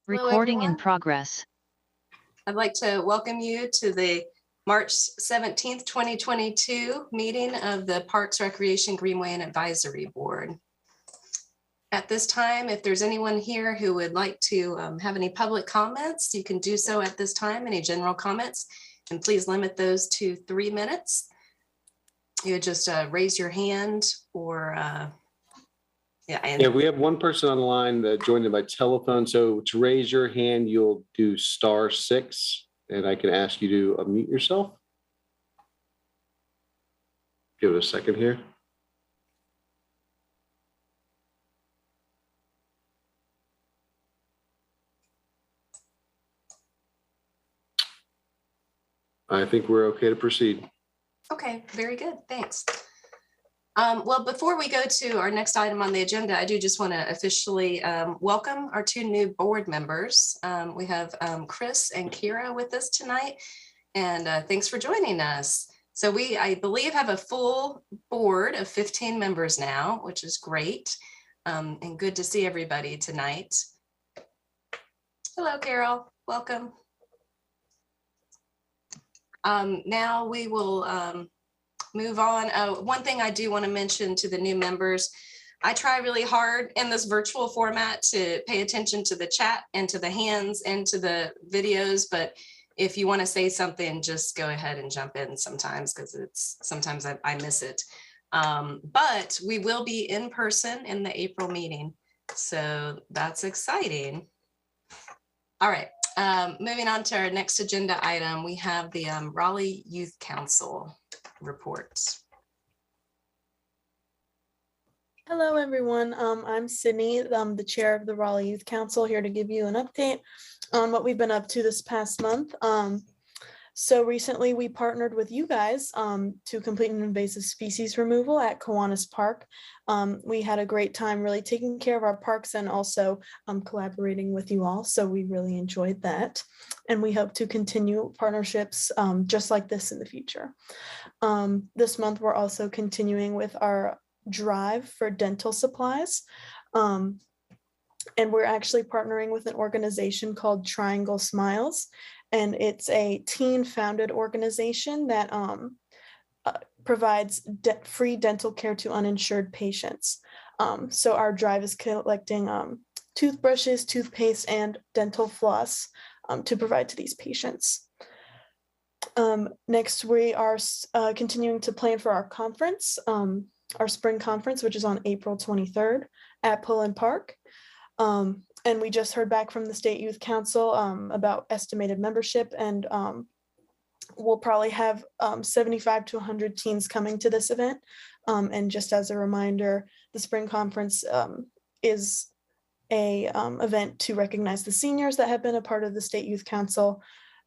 Hello, Recording in everyone. progress. I'd like to welcome you to the March 17th, 2022 meeting of the Parks, Recreation, Greenway, and Advisory Board. At this time, if there's anyone here who would like to have any public comments, you can do so at this time, any general comments, and please limit those to 3 minutes. You would just raise your hand or Yeah, we have one person on the line that joined in by telephone. So to raise your hand, you'll do *6, and I can ask you to unmute yourself. Give it a second here. I think we're okay to proceed. Okay, very good. Thanks. Well, before we go to our next item on the agenda, I do just want to officially welcome our 2 new board members. We have Chris and Kira with us tonight, and thanks for joining us. So we, I believe, have a full board of 15 members now, which is great, and good to see everybody tonight. Hello, Carol. Welcome. Now we will move on. One thing I do want to mention to the new members, I try really hard in this virtual format to pay attention to the chat and to the hands and to the videos, but if you want to say something, just go ahead and jump in sometimes, because sometimes I miss it. But we will be in person in the April meeting, so that's exciting. All right. Moving on to our next agenda item, we have the Raleigh Youth Council report. Hello, everyone. I'm Sydney. I'm the chair of the Raleigh Youth Council, here to give you an update on what we've been up to this past month. So recently we partnered with you guys to complete an invasive species removal at Kiwanis Park. We had a great time really taking care of our parks and also collaborating with you all. So we really enjoyed that. And we hope to continue partnerships just like this in the future. This month, we're also continuing with our drive for dental supplies. And we're actually partnering with an organization called Triangle Smiles. And it's a teen-founded organization that provides free dental care to uninsured patients. So our drive is collecting toothbrushes, toothpaste, and dental floss to provide to these patients. Next, we are continuing to plan for our conference, our spring conference, which is on April 23rd at Pullen Park. And we just heard back from the State Youth Council about estimated membership, and we'll probably have 75 to 100 teens coming to this event. And just as a reminder, the spring conference is a event to recognize the seniors that have been a part of the State Youth Council,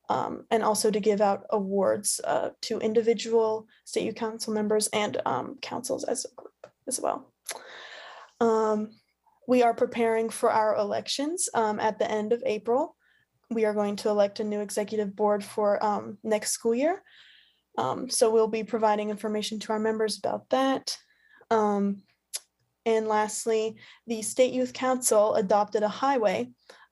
and also to give out awards to individual State Youth Council members and councils as a group as well. We are preparing for our elections at the end of April. We are going to elect a new executive board for next school year. So we'll be providing information to our members about that. And lastly, the State Youth Council adopted a highway,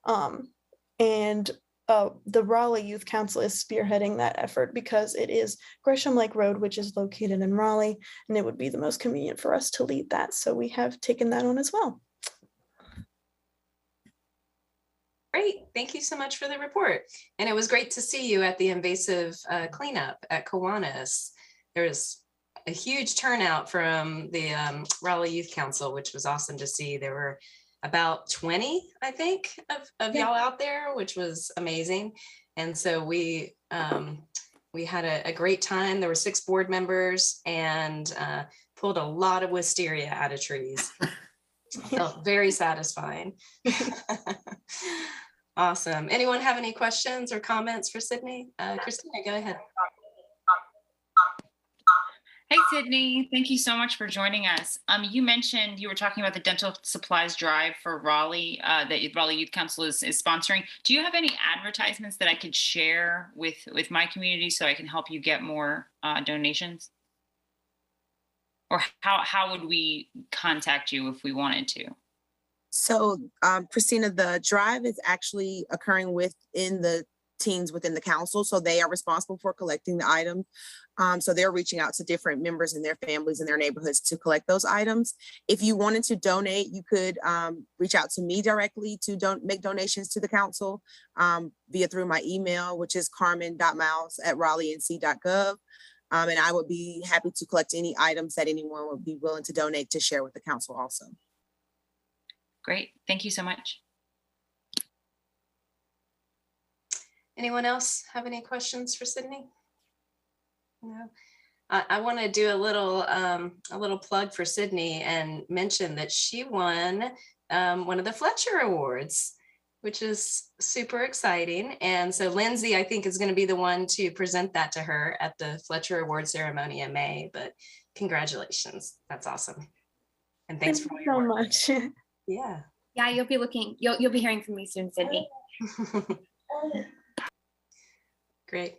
and the Raleigh Youth Council is spearheading that effort because it is Gresham Lake Road, which is located in Raleigh, and it would be the most convenient for us to lead that. So we have taken that on as well. Great, thank you so much for the report. And it was great to see you at the invasive cleanup at Kiwanis. There was a huge turnout from the Raleigh Youth Council, which was awesome to see. There were about 20, I think, of y'all out there, which was amazing. And so we had a great time. There were 6 board members and pulled a lot of wisteria out of trees. Felt very satisfying. Awesome. Anyone have any questions or comments for Sydney? Christina, go ahead. Hey, Sydney. Thank you so much for joining us. You mentioned you were talking about the dental supplies drive for Raleigh that Raleigh Youth Council is sponsoring. Do you have any advertisements that I could share with my community so I can help you get more donations? Or how would we contact you if we wanted to? So, Christina, the drive is actually occurring within the teams within the council. So they are responsible for collecting the items. So they're reaching out to different members and their families and their neighborhoods to collect those items. If you wanted to donate, you could reach out to me directly to make donations to the council via through my email, which is carmen.miles@raleighnc.gov. And I would be happy to collect any items that anyone would be willing to donate to share with the council also. Great. Thank you so much. Anyone else have any questions for Sydney? No. I want to do a little plug for Sydney and mention that she won one of the Fletcher Awards, which is super exciting. And so Lindsay, I think, is going to be the one to present that to her at the Fletcher Award ceremony in May. But congratulations. That's awesome. And thanks for so much. Yeah. Yeah, you'll be hearing from me soon, Sydney. Great.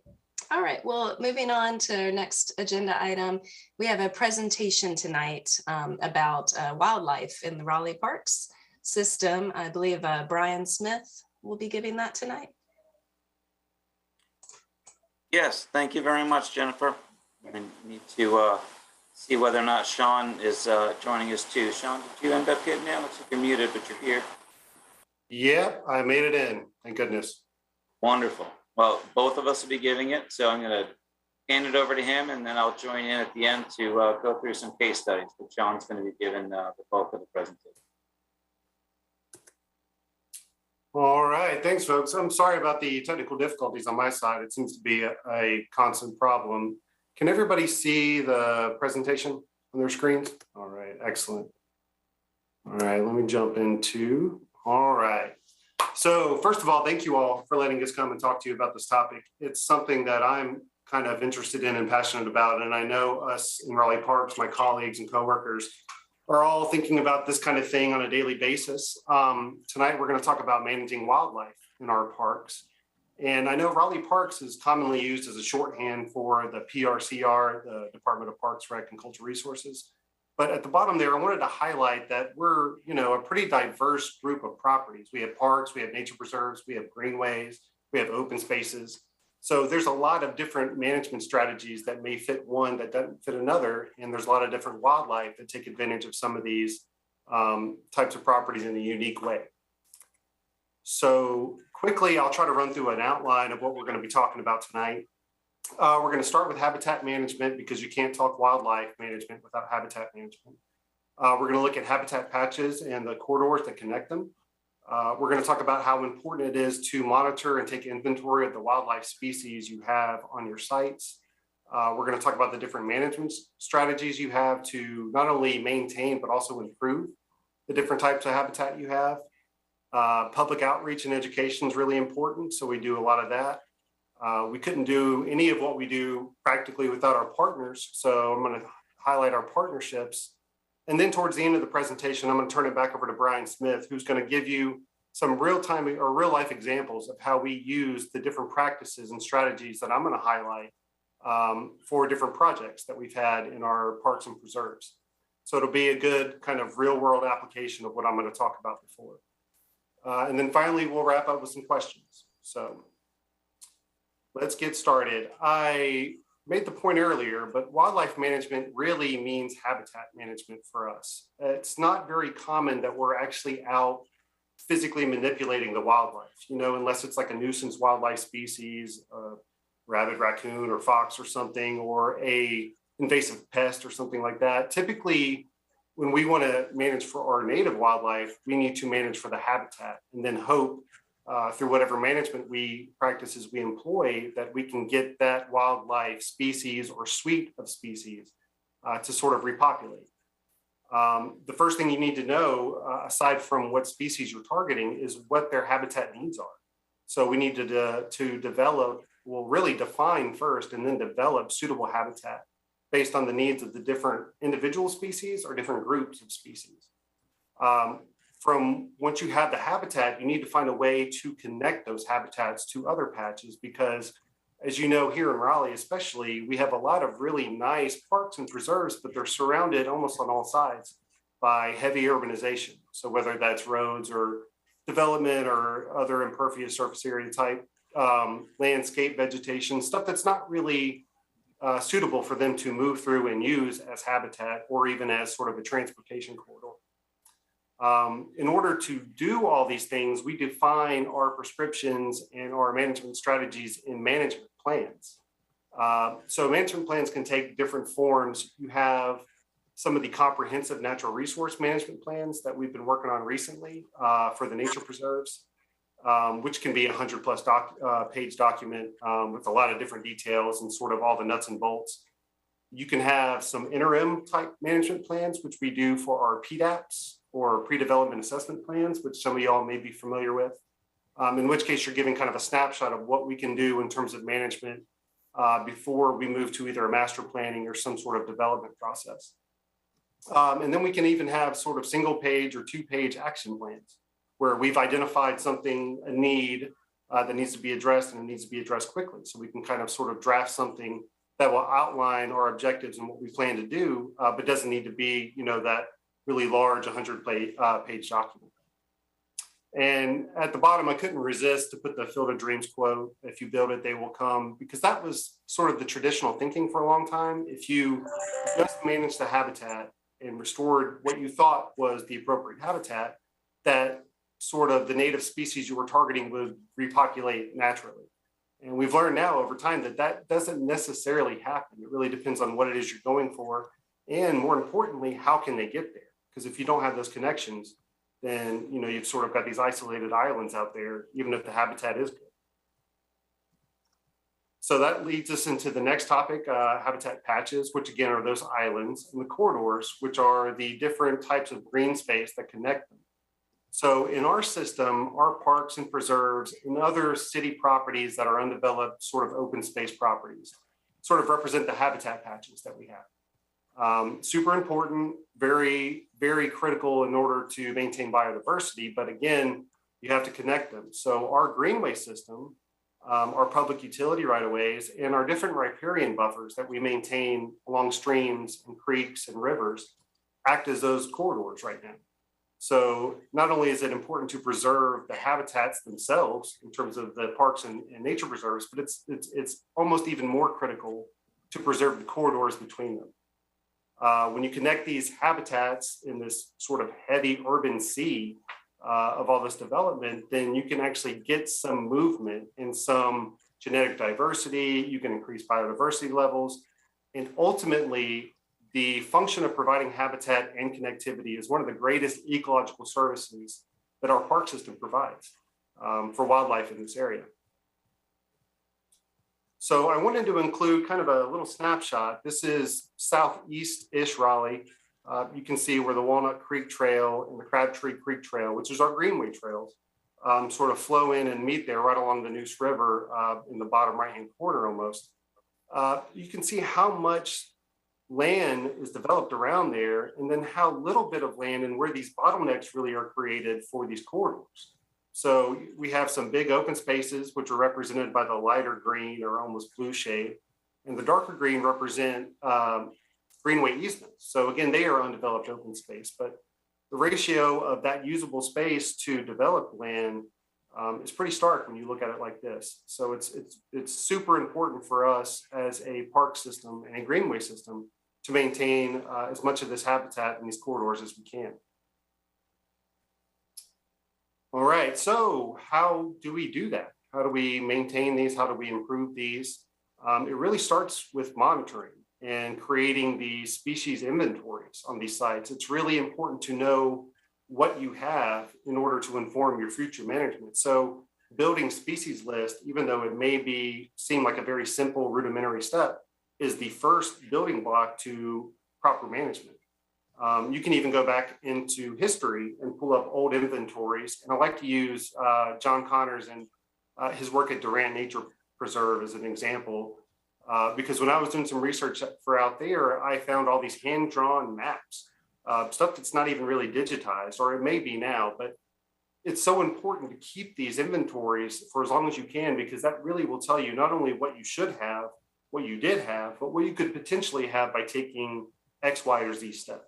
All right. Well, moving on to our next agenda item, we have a presentation tonight about wildlife in the Raleigh Parks system. I believe Brian Smith will be giving that tonight. Yes, thank you very much, Jennifer. I need to see whether or not Sean is joining us too. Sean, did you end up getting in? Looks like you're muted, but you're here. Yep, I made it in. Thank goodness. Wonderful. Well, both of us will be giving it, so I'm going to hand it over to him, and then I'll join in at the end to go through some case studies. But Sean's going to be giving the bulk of the presentation. All right, thanks, folks. I'm sorry about the technical difficulties on my side. It seems to be a constant problem. Can everybody see the presentation on their screens? All right, excellent. All right, let me jump into, all right. So first of all, thank you all for letting us come and talk to you about this topic. It's something that I'm kind of interested in and passionate about. And I know us in Raleigh Parks, my colleagues and coworkers, are all thinking about this kind of thing on a daily basis. Tonight, we're going to talk about managing wildlife in our parks. And I know Raleigh Parks is commonly used as a shorthand for the PRCR, the Department of Parks, Rec, and Cultural Resources. But at the bottom there, I wanted to highlight that we're, a pretty diverse group of properties. We have parks, we have nature preserves, we have greenways, we have open spaces. So there's a lot of different management strategies that may fit one that doesn't fit another. And there's a lot of different wildlife that take advantage of some of these types of properties in a unique way. So quickly, I'll try to run through an outline of what we're going to be talking about tonight. We're going to start with habitat management because you can't talk wildlife management without habitat management. We're going to look at habitat patches and the corridors that connect them. We're going to talk about how important it is to monitor and take inventory of the wildlife species you have on your sites. We're going to talk about the different management strategies you have to not only maintain, but also improve the different types of habitat you have. Public outreach and education is really important, so we do a lot of that. We couldn't do any of what we do practically without our partners, so I'm going to highlight our partnerships. And then towards the end of the presentation, I'm going to turn it back over to Brian Smith, who's going to give you some real-time or real-life examples of how we use the different practices and strategies that I'm going to highlight for different projects that we've had in our parks and preserves. So it'll be a good kind of real-world application of what I'm going to talk about before. And then finally, we'll wrap up with some questions. So let's get started. I made the point earlier, but wildlife management really means habitat management for us. It's not very common that we're actually out physically manipulating the wildlife, unless it's like a nuisance wildlife species, a rabid raccoon or fox or something, or a invasive pest or something like that. Typically, when we want to manage for our native wildlife, we need to manage for the habitat and then hope through whatever management practices we employ that we can get that wildlife species or suite of species to sort of repopulate. The first thing you need to know, aside from what species you're targeting, is what their habitat needs are. So we need to develop, really define first and then develop suitable habitat based on the needs of the different individual species or different groups of species. From once you have the habitat, you need to find a way to connect those habitats to other patches because, as you know, here in Raleigh especially, we have a lot of really nice parks and preserves, but they're surrounded almost on all sides by heavy urbanization. So whether that's roads or development or other impervious surface area type landscape vegetation, stuff that's not really suitable for them to move through and use as habitat or even as sort of a transportation corridor. In order to do all these things, we define our prescriptions and our management strategies in management plans. So management plans can take different forms. You have some of the comprehensive natural resource management plans that we've been working on recently for the nature preserves, which can be a 100+ page document with a lot of different details and sort of all the nuts and bolts. You can have some interim type management plans, which we do for our PDAPs or pre-development assessment plans, which some of y'all may be familiar with, in which case you're giving kind of a snapshot of what we can do in terms of management before we move to either a master planning or some sort of development process. And then we can even have sort of single page or 2-page action plans where we've identified something, a need that needs to be addressed and it needs to be addressed quickly. So we can kind of sort of draft something that will outline our objectives and what we plan to do, but doesn't need to be, that really large 100-page document. And at the bottom, I couldn't resist to put the Field of Dreams quote, "If you build it, they will come," because that was sort of the traditional thinking for a long time. If you just managed the habitat and restored what you thought was the appropriate habitat, that sort of the native species you were targeting would repopulate naturally. And we've learned now over time that that doesn't necessarily happen. It really depends on what it is you're going for. And more importantly, how can they get there? Because if you don't have those connections, then you've sort of got these isolated islands out there, even if the habitat is good. So that leads us into the next topic, habitat patches, which again are those islands, and the corridors, which are the different types of green space that connect them. So in our system, our parks and preserves and other city properties that are undeveloped sort of open space properties sort of represent the habitat patches that we have. Super important, very, very critical in order to maintain biodiversity. But again, you have to connect them. So our Greenway system, our public utility right-of-ways, and our different riparian buffers that we maintain along streams and creeks and rivers act as those corridors right now. So not only is it important to preserve the habitats themselves in terms of the parks and nature preserves, but it's almost even more critical to preserve the corridors between them. When you connect these habitats in this sort of heavy urban sea of all this development, then you can actually get some movement and some genetic diversity. You can increase biodiversity levels. And ultimately, the function of providing habitat and connectivity is one of the greatest ecological services that our park system provides for wildlife in this area. So I wanted to include kind of a little snapshot. This is southeast-ish Raleigh. You can see where the Walnut Creek Trail and the Crabtree Creek Trail, which is our Greenway trails, sort of flow in and meet there right along the Neuse River in the bottom right-hand corner almost. You can see how much land is developed around there, and then how little bit of land and where these bottlenecks really are created for these corridors. So we have some big open spaces, which are represented by the lighter green or almost blue shade, and the darker green represent Greenway easements. So again, they are undeveloped open space, but the ratio of that usable space to developed land is pretty stark when you look at it like this. So it's super important for us as a park system and a Greenway system to maintain as much of this habitat in these corridors as we can. All right, so how do we do that? How do we maintain these? How do we improve these? It really starts with monitoring and creating the species inventories on these sites. It's really important to know what you have in order to inform your future management. So building species list, even though it may seem like a very simple rudimentary step, is the first building block to proper management. You can even go back into history and pull up old inventories. And I like to use John Connors and his work at Durant Nature Preserve as an example, because when I was doing some research for out there, I found all these hand-drawn maps, stuff that's not even really digitized, or it may be now, but it's so important to keep these inventories for as long as you can, because that really will tell you not only what you should have, what you did have, but what you could potentially have by taking X, Y, or Z step.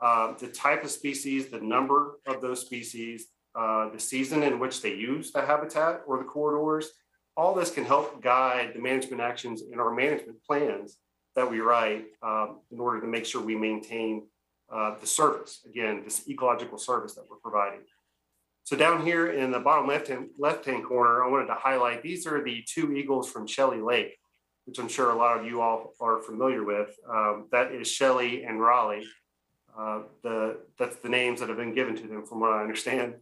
the type of species, the number of those species, the season in which they use the habitat or the corridors. All this can help guide the management actions in our management plans that we write in order to make sure we maintain the service, again, this ecological service that we're providing. So down here in the bottom left-hand corner, I wanted to highlight, these are the two eagles from Shelley Lake, which I'm sure a lot of you all are familiar with. That is Shelley and Raleigh. That's the names that have been given to them from what I understand.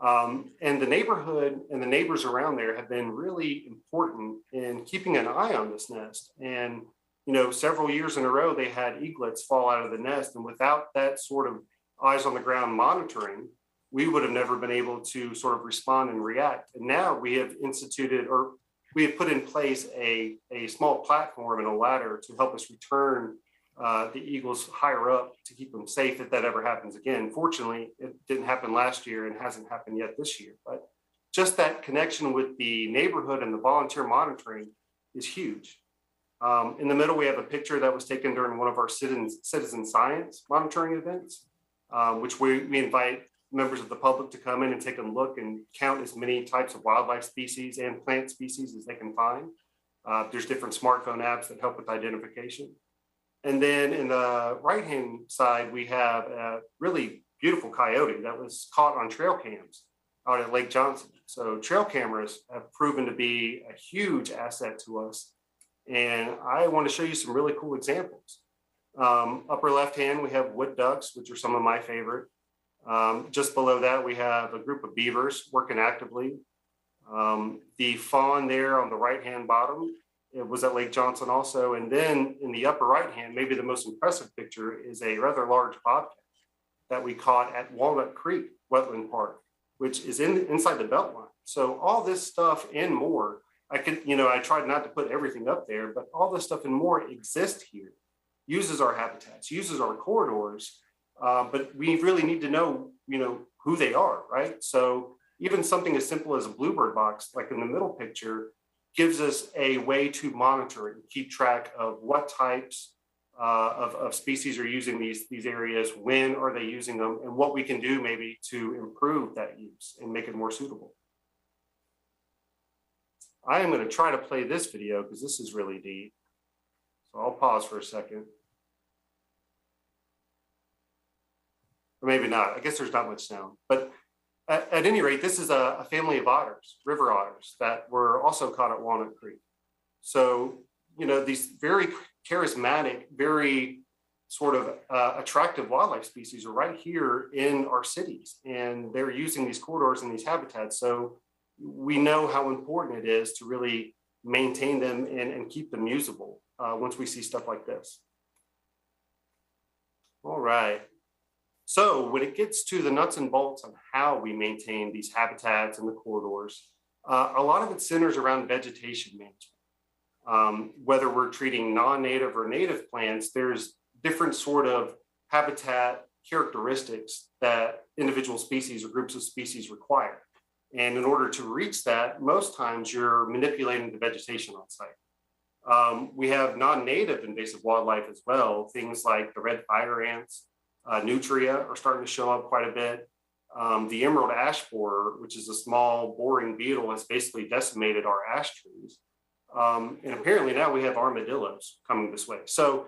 And the neighborhood and the neighbors around there have been really important in keeping an eye on this nest. And, you know, several years in a row, they had eaglets fall out of the nest. And without that sort of eyes on the ground monitoring, we would have never been able to sort of respond and react. And now we have instituted, or we have put in place a small platform and a ladder to help us return the eagles higher up to keep them safe if that ever happens again. Fortunately, it didn't happen last year and hasn't happened yet this year. But just that connection with the neighborhood and the volunteer monitoring is huge. In the middle, we have a picture that was taken during one of our citizen science monitoring events, which we invite members of the public to come in and take a look and count as many types of wildlife species and plant species as they can find. There's different smartphone apps that help with identification. And then in the right-hand side, we have a really beautiful coyote that was caught on trail cams out at Lake Johnson. So trail cameras have proven to be a huge asset to us. And I want to show you some really cool examples. Upper left-hand, we have wood ducks, which are some of my favorite. Just below that, we have a group of beavers working actively. The fawn there on the right-hand bottom, it was at Lake Johnson also. And then in the upper right-hand, maybe the most impressive picture is a rather large bobcat that we caught at Walnut Creek Wetland Park, which is inside the Beltline. So all this stuff and more, I tried not to put everything up there, but all this stuff and more exists here, uses our habitats, uses our corridors. But we really need to know, who they are, right? So even something as simple as a bluebird box, like in the middle picture, gives us a way to monitor and keep track of what types of species are using these areas, when are they using them, and what we can do maybe to improve that use and make it more suitable. I am going to try to play this video because this is really deep. So I'll pause for a second. Or maybe not. I guess there's not much sound. But at any rate, this is a family of otters, river otters, that were also caught at Walnut Creek. So, these very charismatic, very sort of attractive wildlife species are right here in our cities. And they're using these corridors and these habitats. So we know how important it is to really maintain them and keep them usable once we see stuff like this. All right. So when it gets to the nuts and bolts on how we maintain these habitats and the corridors, a lot of it centers around vegetation management. Whether we're treating non-native or native plants, there's different sort of habitat characteristics that individual species or groups of species require. And in order to reach that, most times you're manipulating the vegetation on site. We have non-native invasive wildlife as well, things like the red fire ants, nutria are starting to show up quite a bit. The emerald ash borer, which is a small boring beetle, has basically decimated our ash trees. And apparently now we have armadillos coming this way. So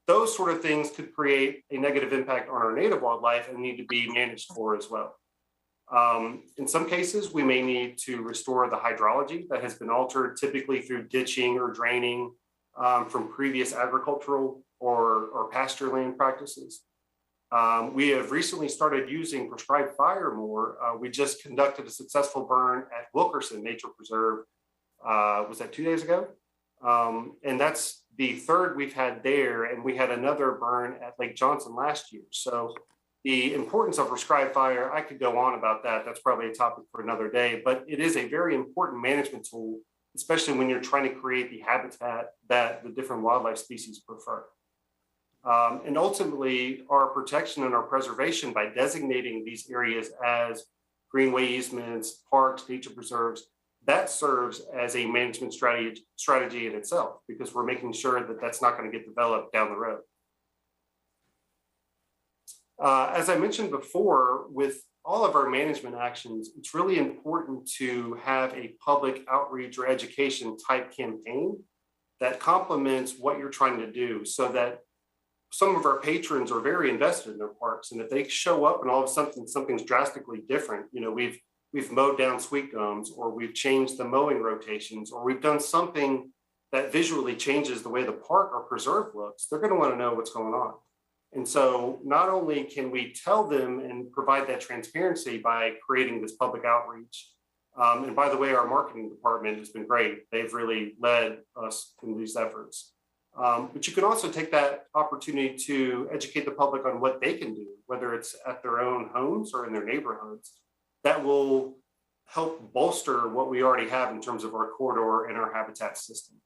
those sort of things could create a negative impact on our native wildlife and need to be managed for as well. In some cases, we may need to restore the hydrology that has been altered, typically through ditching or draining from previous agricultural or pasture land practices. We have recently started using prescribed fire more. We just conducted a successful burn at Wilkerson Nature Preserve, was that 2 days ago? And that's the third we've had there, and we had another burn at Lake Johnson last year. So the importance of prescribed fire, I could go on about that. That's probably a topic for another day, but it is a very important management tool, especially when you're trying to create the habitat that the different wildlife species prefer. And ultimately, our protection and our preservation by designating these areas as greenway easements, parks, nature preserves, that serves as a management strategy in itself, because we're making sure that that's not going to get developed down the road. As I mentioned before, with all of our management actions, it's really important to have a public outreach or education type campaign that complements what you're trying to do, so that some of our patrons are very invested in their parks. And if they show up and all of a sudden something's drastically different, we've mowed down sweet gums, or we've changed the mowing rotations, or we've done something that visually changes the way the park or preserve looks, they're going to want to know what's going on. And so not only can we tell them and provide that transparency by creating this public outreach, and by the way, our marketing department has been great. They've really led us in these efforts. But you can also take that opportunity to educate the public on what they can do, whether it's at their own homes or in their neighborhoods, that will help bolster what we already have in terms of our corridor and our habitat system.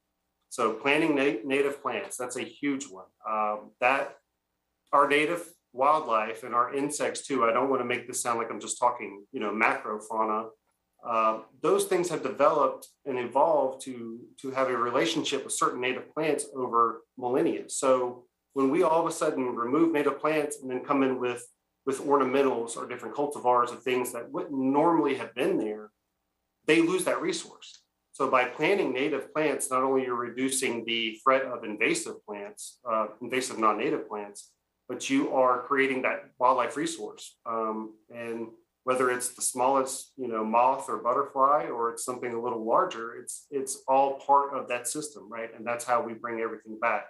So planting native plants, that's a huge one. That our native wildlife and our insects too, I don't want to make this sound like I'm just talking, macro fauna. Those things have developed and evolved to have a relationship with certain native plants over millennia. So when we all of a sudden remove native plants and then come in with ornamentals or different cultivars of things that wouldn't normally have been there, they lose that resource. So by planting native plants, not only you're reducing the threat of invasive plants, invasive non-native plants, but you are creating that wildlife resource. And whether it's the smallest, moth or butterfly, or it's something a little larger, it's all part of that system, right? And that's how we bring everything back.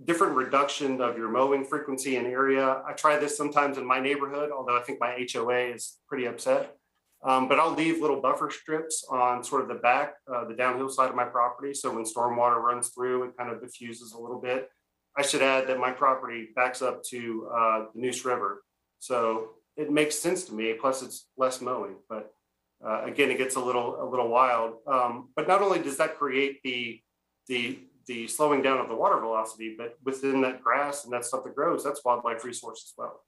Different reduction of your mowing frequency and area. I try this sometimes in my neighborhood, although I think my HOA is pretty upset. But I'll leave little buffer strips on sort of the back, the downhill side of my property. So when stormwater runs through, it kind of diffuses a little bit. I should add that my property backs up to the Neuse River. So it makes sense to me, plus it's less mowing, but again, it gets a little wild. But not only does that create the slowing down of the water velocity, but within that grass and that stuff that grows, that's wildlife resource as well.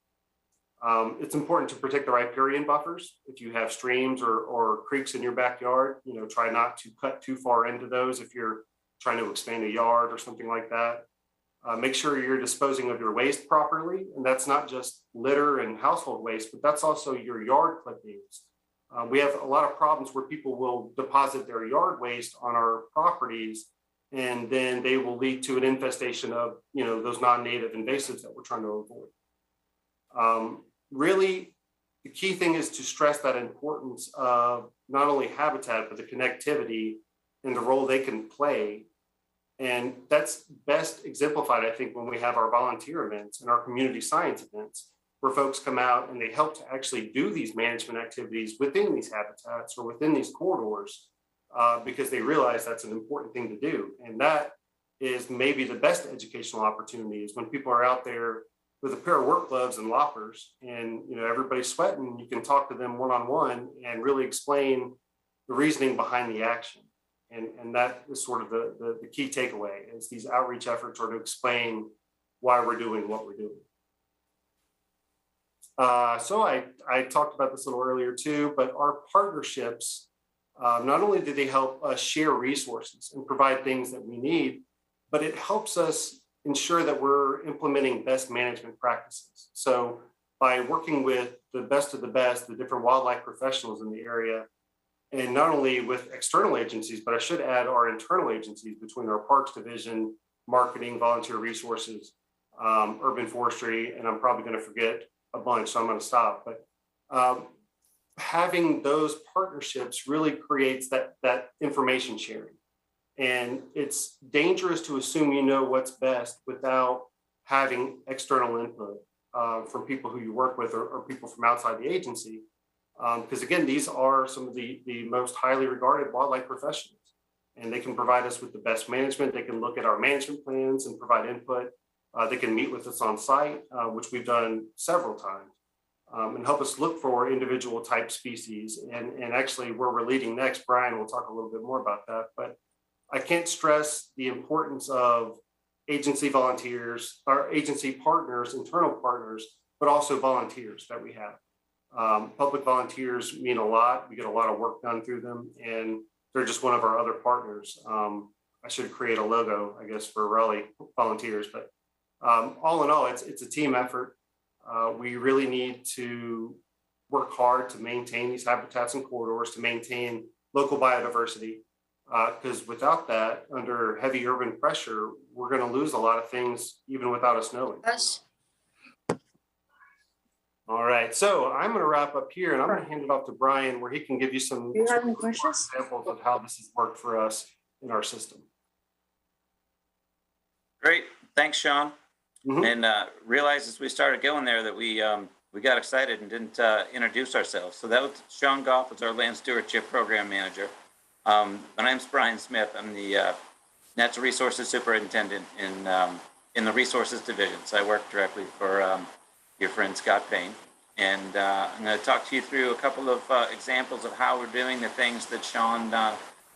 It's important to protect the riparian buffers. If you have streams or creeks in your backyard, try not to cut too far into those if you're trying to expand a yard or something like that. Make sure you're disposing of your waste properly. And that's not just litter and household waste, but that's also your yard clippings. We have a lot of problems where people will deposit their yard waste on our properties, and then they will lead to an infestation of, those non-native invasives that we're trying to avoid. Really, the key thing is to stress that importance of not only habitat, but the connectivity and the role they can play. And that's best exemplified, I think, when we have our volunteer events and our community science events, where folks come out and they help to actually do these management activities within these habitats or within these corridors, because they realize that's an important thing to do. And that is maybe the best educational opportunity, is when people are out there with a pair of work gloves and loppers, and everybody's sweating, you can talk to them one-on-one and really explain the reasoning behind the action. And that is sort of the key takeaway, is these outreach efforts are to explain why we're doing what we're doing. So I talked about this a little earlier too, but our partnerships, not only do they help us share resources and provide things that we need, but it helps us ensure that we're implementing best management practices. So by working with the best of the best, the different wildlife professionals in the area, and not only with external agencies, but I should add our internal agencies between our Parks Division, marketing, volunteer resources, urban forestry, and I'm probably going to forget a bunch, so I'm going to stop. But having those partnerships really creates that information sharing. And it's dangerous to assume you know what's best without having external input from people who you work with, or people from outside the agency. Because again, these are some of the most highly regarded wildlife professionals, and they can provide us with the best management. They can look at our management plans and provide input. They can meet with us on site, which we've done several times, and help us look for individual type species. And actually where we're leading next, Brian will talk a little bit more about that, but I can't stress the importance of agency volunteers, our agency partners, internal partners, but also volunteers that we have. Public volunteers mean a lot. We get a lot of work done through them, and they're just one of our other partners. I should create a logo, I guess, for Raleigh volunteers, but all in all, it's a team effort. We really need to work hard to maintain these habitats and corridors, to maintain local biodiversity. Because without that, under heavy urban pressure, we're going to lose a lot of things even without us knowing. All right, so I'm going to wrap up here, and I'm going to hand it off to Brian, where he can give you some examples of how this has worked for us in our system. Great, thanks, Sean. And realized as we started going there that we got excited and didn't introduce ourselves. So that was Sean Goff, was our Land Stewardship Program Manager. My name's Brian Smith. I'm the Natural Resources Superintendent in the Resources Division. So I work directly for your friend Scott Payne. And I'm going to talk to you through a couple of examples of how we're doing the things that Sean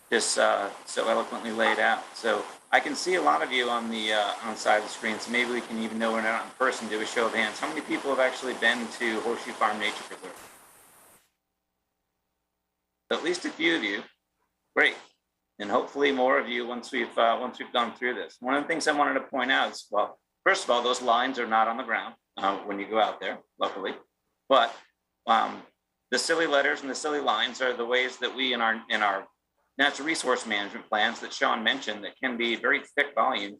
just so eloquently laid out. So I can see a lot of you on the side of the screen, so maybe we can, even though we're not in person, do a show of hands. How many people have actually been to Horseshoe Farm Nature Preserve? At least a few of you. Great. And hopefully more of you once we've gone through this. One of the things I wanted to point out is, well, first of all, those lines are not on the ground when you go out there, luckily. But the silly letters and the silly lines are the ways that we in our natural resource management plans that Sean mentioned that can be very thick volume,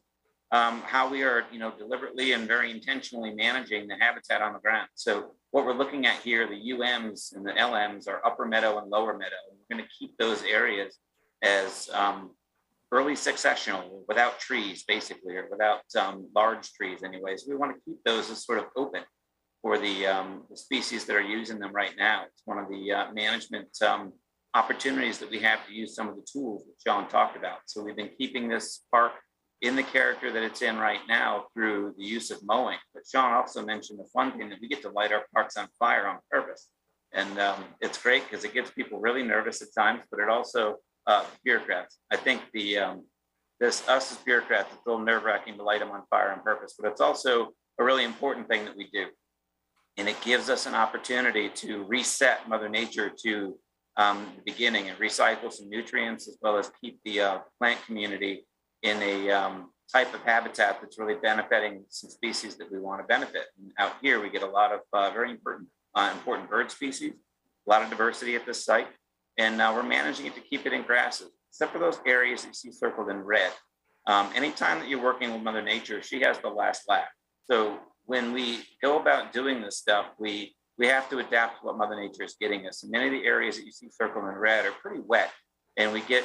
how we are, deliberately and very intentionally managing the habitat on the ground. So what we're looking at here, the UMs and the LMs are upper meadow and lower meadow. And we're going to keep those areas as early successional, without trees, basically, or without large trees anyways. We want to keep those as sort of open for the species that are using them right now. It's one of the management opportunities that we have to use some of the tools that Sean talked about. So we've been keeping this park in the character that it's in right now through the use of mowing. But Sean also mentioned the fun thing that we get to light our parks on fire on purpose. And it's great because it gets people really nervous at times, but it also, bureaucrats. I think us as bureaucrats, it's a little nerve-wracking to light them on fire on purpose, but it's also a really important thing that we do. And it gives us an opportunity to reset Mother Nature to the beginning and recycle some nutrients, as well as keep the plant community in a type of habitat that's really benefiting some species that we want to benefit. And out here, we get a lot of very important bird species, a lot of diversity at this site, and we're managing it to keep it in grasses, except for those areas that you see circled in red. Anytime that you're working with Mother Nature, she has the last laugh. So when we go about doing this stuff, we have to adapt to what Mother Nature is getting us. And many of the areas that you see circled in red are pretty wet, and we get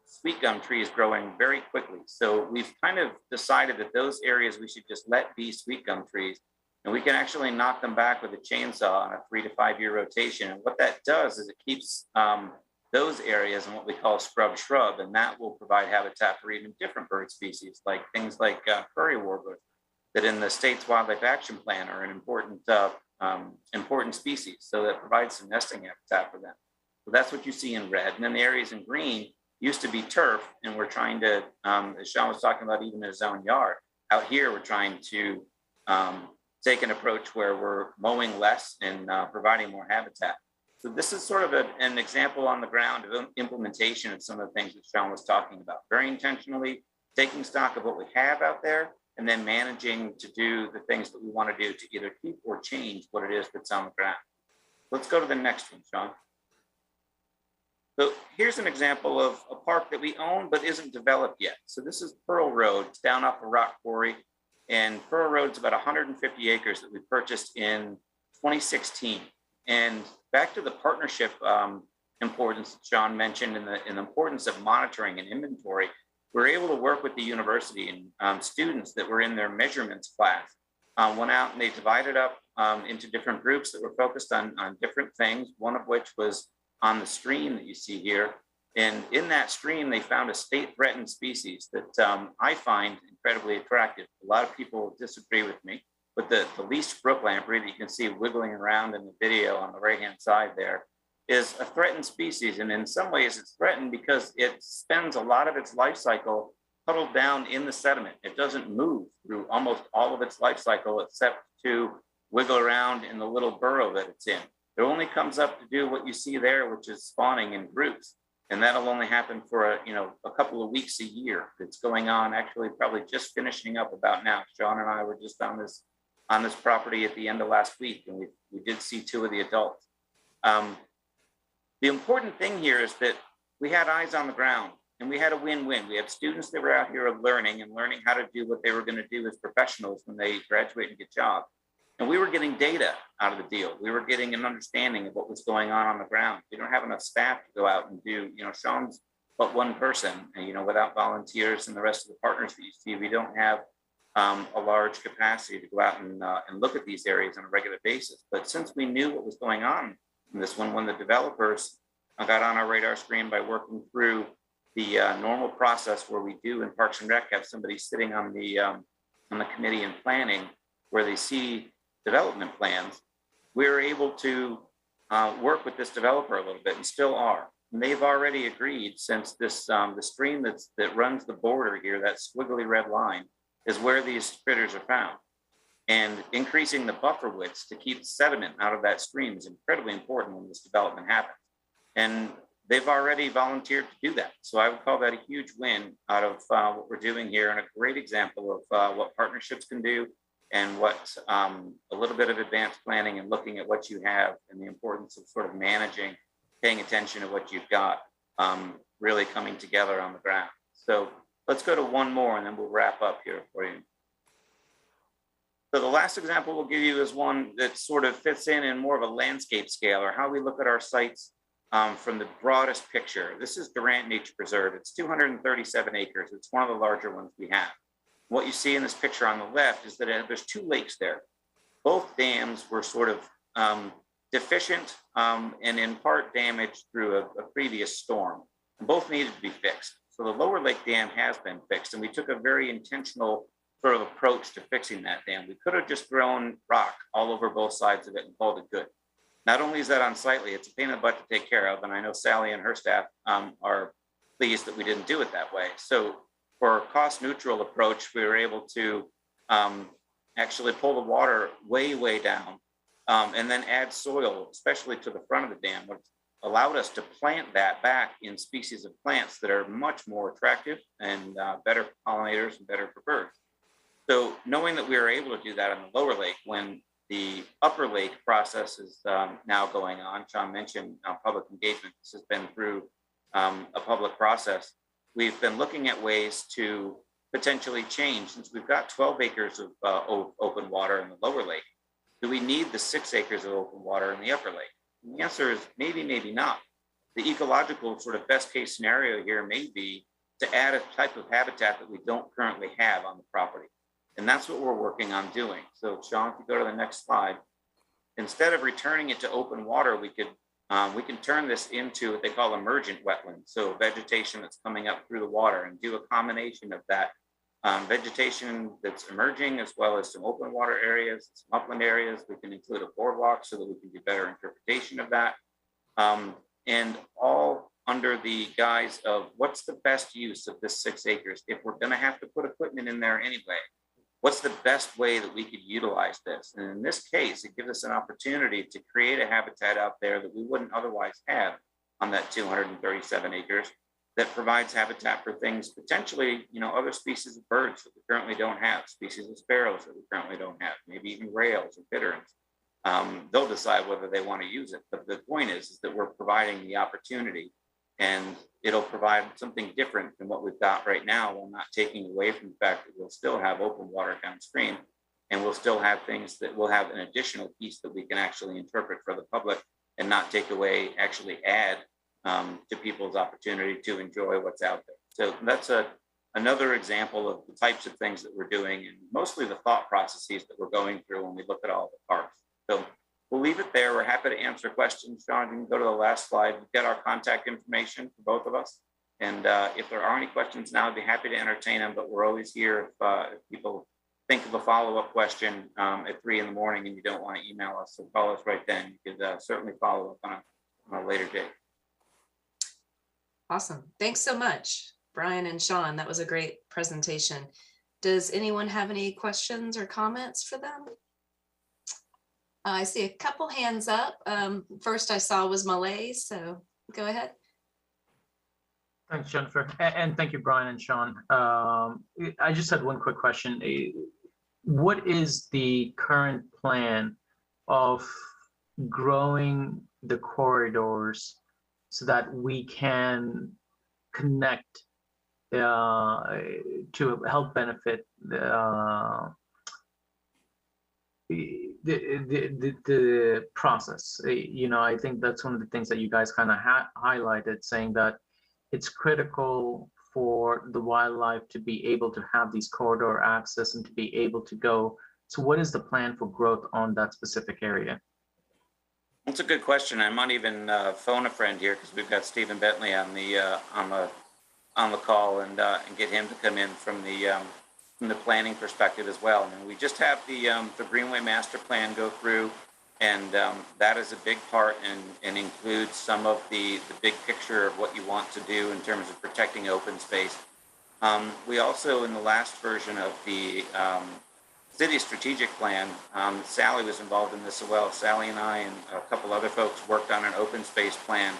sweet gum trees growing very quickly. So we've kind of decided that those areas we should just let be sweet gum trees, and we can actually knock them back with a chainsaw on a 3 to 5 year rotation. And what that does is it keeps those areas in what we call scrub shrub, and that will provide habitat for even different bird species, like things like prairie warblers, that in the state's wildlife action plan are an important species. So that provides some nesting habitat for them. So that's what you see in red. And then the areas in green used to be turf, and we're trying to, as Sean was talking about, even in his own yard, out here, we're trying to take an approach where we're mowing less and providing more habitat. So this is sort of an example on the ground of implementation of some of the things that Sean was talking about. Very intentionally taking stock of what we have out there, and then managing to do the things that we want to do to either keep or change what it is that's on the ground. Let's go to the next one, Sean. So here's an example of a park that we own but isn't developed yet. So this is Pearl Road. It's down off a rock quarry. And Pearl Road's about 150 acres that we purchased in 2016. And back to the partnership importance that Sean mentioned and the importance of monitoring and inventory, we're able to work with the university and students that were in their measurements class went out and they divided up into different groups that were focused on different things, one of which was on the stream that you see here. And in that stream, they found a state threatened species that I find incredibly attractive. A lot of people disagree with me, but the least brook lamprey that you can see wiggling around in the video on the right-hand side there is a threatened species. And in some ways it's threatened because it spends a lot of its life cycle huddled down in the sediment. It doesn't move through almost all of its life cycle except to wiggle around in the little burrow that it's in. It only comes up to do what you see there, which is spawning in groups. And that'll only happen for a couple of weeks a year. It's going on, actually probably just finishing up about now. Sean and I were just on this on this property at the end of last week, and we did see 2 of the adults. The important thing here is that we had eyes on the ground, and we had a win-win. We had students that were out here learning how to do what they were going to do as professionals when they graduate and get jobs. And we were getting data out of the deal. We were getting an understanding of what was going on the ground. We don't have enough staff to go out and do, Sean's but one person, and, without volunteers and the rest of the partners that you see, we don't have a large capacity to go out and look at these areas on a regular basis. But since we knew what was going on in this one, when the developers got on our radar screen by working through the normal process where we do in Parks and Rec have somebody sitting on the committee and planning where they see development plans, we were able to work with this developer a little bit and still are. And they've already agreed, since this the stream that runs the border here, that squiggly red line, is where these critters are found. And increasing the buffer widths to keep sediment out of that stream is incredibly important when this development happens. And they've already volunteered to do that. So I would call that a huge win out of what we're doing here, and a great example of what partnerships can do, and what a little bit of advanced planning and looking at what you have and the importance of sort of managing, paying attention to what you've got, really coming together on the ground. So let's go to one more and then we'll wrap up here for you. So the last example we'll give you is one that sort of fits in more of a landscape scale, or how we look at our sites from the broadest picture. This is Durant Nature Preserve. It's 237 acres. It's one of the larger ones we have. What you see in this picture on the left is that there's 2 lakes there. Both dams were sort of deficient and in part damaged through a previous storm. Both needed to be fixed. So the lower lake dam has been fixed, and we took a very intentional sort of approach to fixing that dam. We could have just thrown rock all over both sides of it and called it good. Not only is that unsightly, it's a pain in the butt to take care of, and I know Sally and her staff are pleased that we didn't do it that way. So for a cost neutral approach, we were able to actually pull the water way, way down and then add soil, especially to the front of the dam, which allowed us to plant that back in species of plants that are much more attractive and better for pollinators and better for birds. So knowing that we were able to do that on the lower lake, when the upper lake process is now going on, Sean mentioned public engagement. This has been through a public process. We've been looking at ways to potentially change, since we've got 12 acres of open water in the lower lake. Do we need the 6 acres of open water in the upper lake? And the answer is maybe, maybe not. The ecological sort of best case scenario here may be to add a type of habitat that we don't currently have on the property. And that's what we're working on doing. So Sean, if you go to the next slide, instead of returning it to open water, we can turn this into what they call emergent wetlands. So vegetation that's coming up through the water, and do a combination of that vegetation that's emerging, as well as some open water areas, some upland areas. We can include a boardwalk so that we can do better interpretation of that. And all under the guise of what's the best use of this 6 acres. If we're gonna have to put equipment in there anyway, what's the best way that we could utilize this? And in this case, it gives us an opportunity to create a habitat out there that we wouldn't otherwise have on that 237 acres, that provides habitat for things, potentially, other species of birds that we currently don't have, species of sparrows that we currently don't have, maybe even rails or bitterns. They'll decide whether they want to use it. But the point is that we're providing the opportunity, and it'll provide something different than what we've got right now, while not taking away from the fact that we'll still have open water downstream, and we'll still have things that will have an additional piece that we can actually interpret for the public, and not take away, actually add to people's opportunity to enjoy what's out there. So that's another example of the types of things that we're doing, and mostly the thought processes that we're going through when we look at all the parks. So we'll leave it there. We're happy to answer questions. Sean, you can go to the last slide. We've got our contact information for both of us. And if there are any questions now, I'd be happy to entertain them, but we're always here if people think of a follow-up question at 3 in the morning and you don't want to email us, so call us right then. You could certainly follow up on a later date. Awesome. Thanks so much, Brian and Sean. That was a great presentation. Does anyone have any questions or comments for them? I see a couple hands up. First I saw was Malay, so go ahead. Thanks, Jennifer. And thank you, Brian and Sean. I just had one quick question. what is the current plan of growing the corridors so that we can connect to help benefit the process? I think that's one of the things that you guys kind of highlighted, saying that it's critical for the wildlife to be able to have these corridor access and to be able to go. So what is the plan for growth on that specific area? That's a good question. I might even phone a friend here because we've got Stephen Bentley on the call and get him to come in from the planning perspective as well. I mean, we just have the Greenway master plan go through, and that is a big part and includes some of the big picture of what you want to do in terms of protecting open space. We also, in the last version of the city strategic plan, Sally was involved in this as well. Sally and I and a couple other folks worked on an open space plan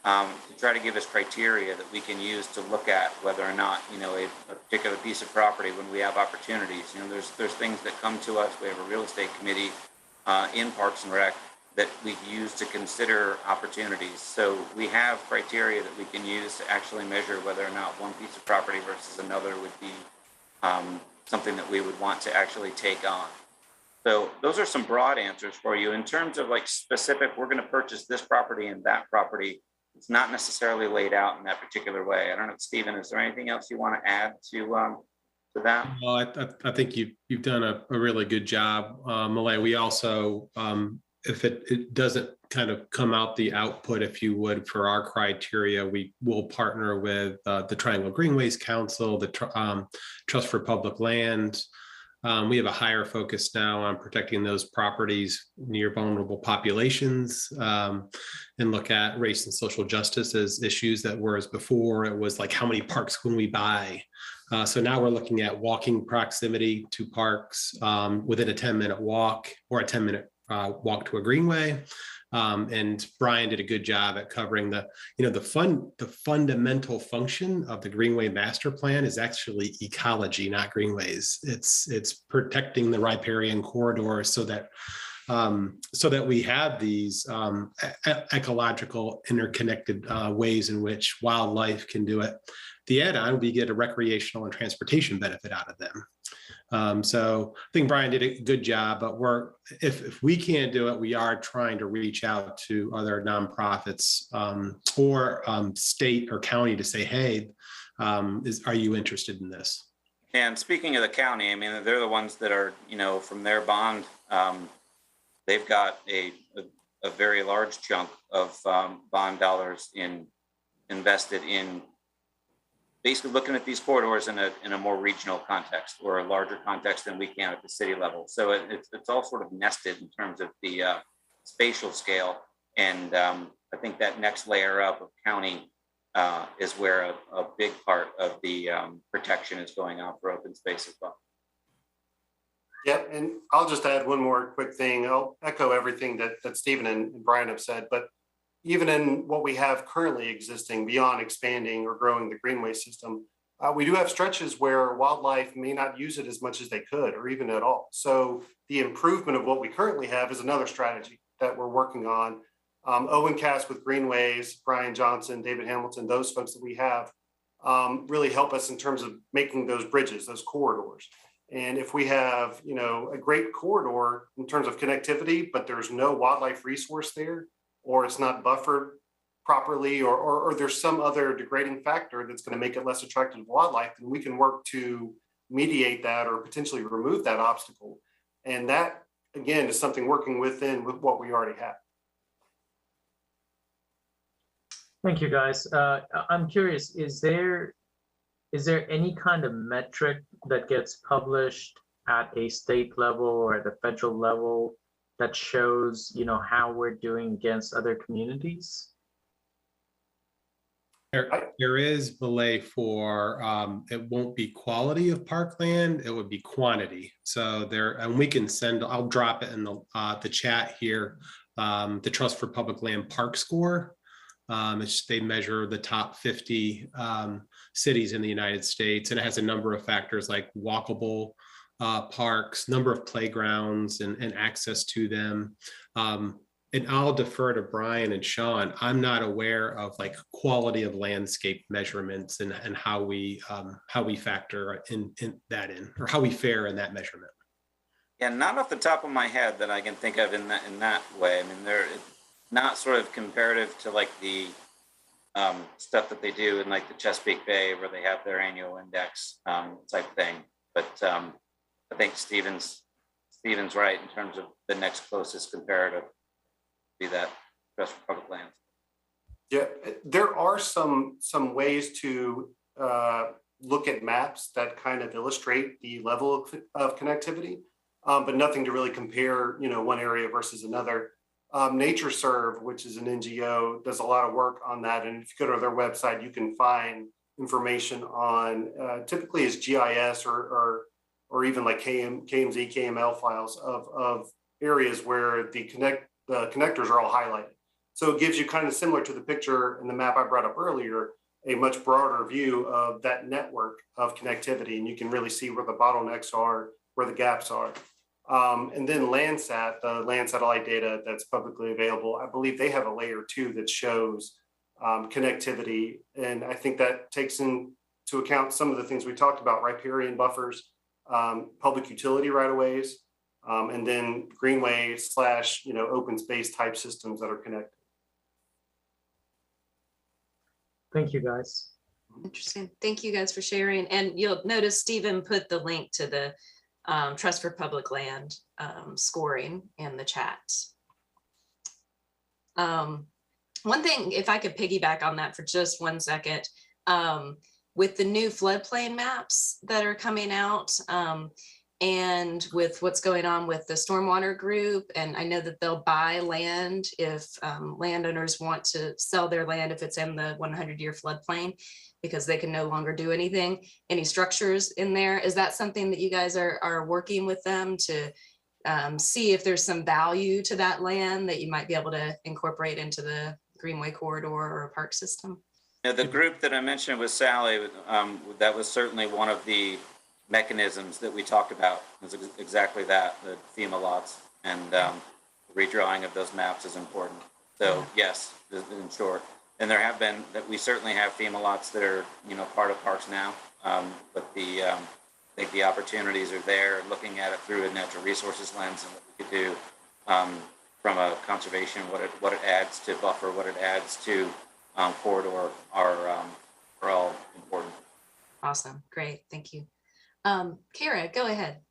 to try to give us criteria that we can use to look at whether or not, a particular piece of property, when we have opportunities. There's things that come to us. We have a real estate committee in Parks and Rec that we use to consider opportunities. So we have criteria that we can use to actually measure whether or not one piece of property versus another would be something that we would want to actually take on. So those are some broad answers for you. In terms of like specific, we're going to purchase this property and that property, it's not necessarily laid out in that particular way. I don't know, Stephen, is there anything else you want to add to that? Well, I think you've done a really good job, Malay. We also, if it doesn't kind of come out the output, if you would, for our criteria, we will partner with the Triangle Greenways Council, the Trust for Public Land. We have a higher focus now on protecting those properties near vulnerable populations, and look at race and social justice as issues that whereas before it was like, how many parks can we buy? So now we're looking at walking proximity to parks within a 10-minute walk or a 10-minute walk to a greenway. And Brian did a good job at covering the fundamental function of the Greenway Master Plan is actually ecology, not greenways. It's protecting the riparian corridor so that we have these ecological interconnected ways in which wildlife can do it. The add-on, we get a recreational and transportation benefit out of them. So I think Brian did a good job, but if we can't do it, we are trying to reach out to other nonprofits or state or county to say, hey, are you interested in this? And speaking of the county, I mean, they're the ones that are, from their bond, they've got a very large chunk of bond dollars invested in basically looking at these corridors in a more regional context or a larger context than we can at the city level. So it's all sort of nested in terms of the spatial scale. And I think that next layer up of county is where a big part of the protection is going on for open space as well. Yep, and I'll just add one more quick thing. I'll echo everything that Stephen and Brian have said, but even in what we have currently existing beyond expanding or growing the Greenway system, we do have stretches where wildlife may not use it as much as they could or even at all. So the improvement of what we currently have is another strategy that we're working on. Owen Cass with Greenways, Brian Johnson, David Hamilton, those folks that we have really help us in terms of making those bridges, those corridors. And if we have, a great corridor in terms of connectivity, but there's no wildlife resource there, or it's not buffered properly, or there's some other degrading factor that's going to make it less attractive to wildlife, then we can work to mediate that or potentially remove that obstacle. And that, again, is something working with what we already have. Thank you, guys. I'm curious, is there any kind of metric that gets published at a state level or at a federal level that shows, how we're doing against other communities? There is belay for, it won't be quality of parkland, it would be quantity. So and we can I'll drop it in the chat here, the Trust for Public Land Park Score. They measure the top 50 cities in the United States, and it has a number of factors like walkable parks, number of playgrounds and access to them. And I'll defer to Brian and Sean. I'm not aware of like quality of landscape measurements and how we factor in that in, or how we fare in that measurement. Yeah, not off the top of my head that I can think of in that way. I mean, they're not sort of comparative to like the stuff that they do in like the Chesapeake Bay where they have their annual index type thing. But I think Stephen's right in terms of the next closest comparative be that Trust for Public Lands. Yeah, there are some ways to look at maps that kind of illustrate the level of connectivity, but nothing to really compare, one area versus another. NatureServe, which is an NGO, does a lot of work on that. And if you go to their website, you can find information on typically is GIS or even like KMZ, KML files of areas where the connectors are all highlighted. So it gives you kind of similar to the picture in the map I brought up earlier, a much broader view of that network of connectivity. And you can really see where the bottlenecks are, where the gaps are. And then Landsat, the land satellite data that's publicly available, I believe they have a layer 2 that shows connectivity. And I think that takes into account some of the things we talked about, riparian buffers, public utility right-of-ways, and then Greenway / open space type systems that are connected. Thank you, guys. Interesting. Thank you guys for sharing. And you'll notice Stephen put the link to the Trust for Public Land scoring in the chat. One thing, if I could piggyback on that for just 1 second, with the new floodplain maps that are coming out, and with what's going on with the stormwater group, and I know that they'll buy land if landowners want to sell their land if it's in the 100-year floodplain, because they can no longer do any structures in there. Is that something that you guys are working with them to see if there's some value to that land that you might be able to incorporate into the Greenway corridor or park system? Yeah, the group that I mentioned with Sally, that was certainly one of the mechanisms that we talked about. Is exactly that, the FEMA lots, and redrawing of those maps is important. So yes, in short. And there have been, that we certainly have FEMA lots that are, part of parks now, but I think the opportunities are there, looking at it through a natural resources lens and what we could do from a conservation, what it adds to buffer, what it adds to corridor are all important. Awesome, great, thank you. Kara, go ahead.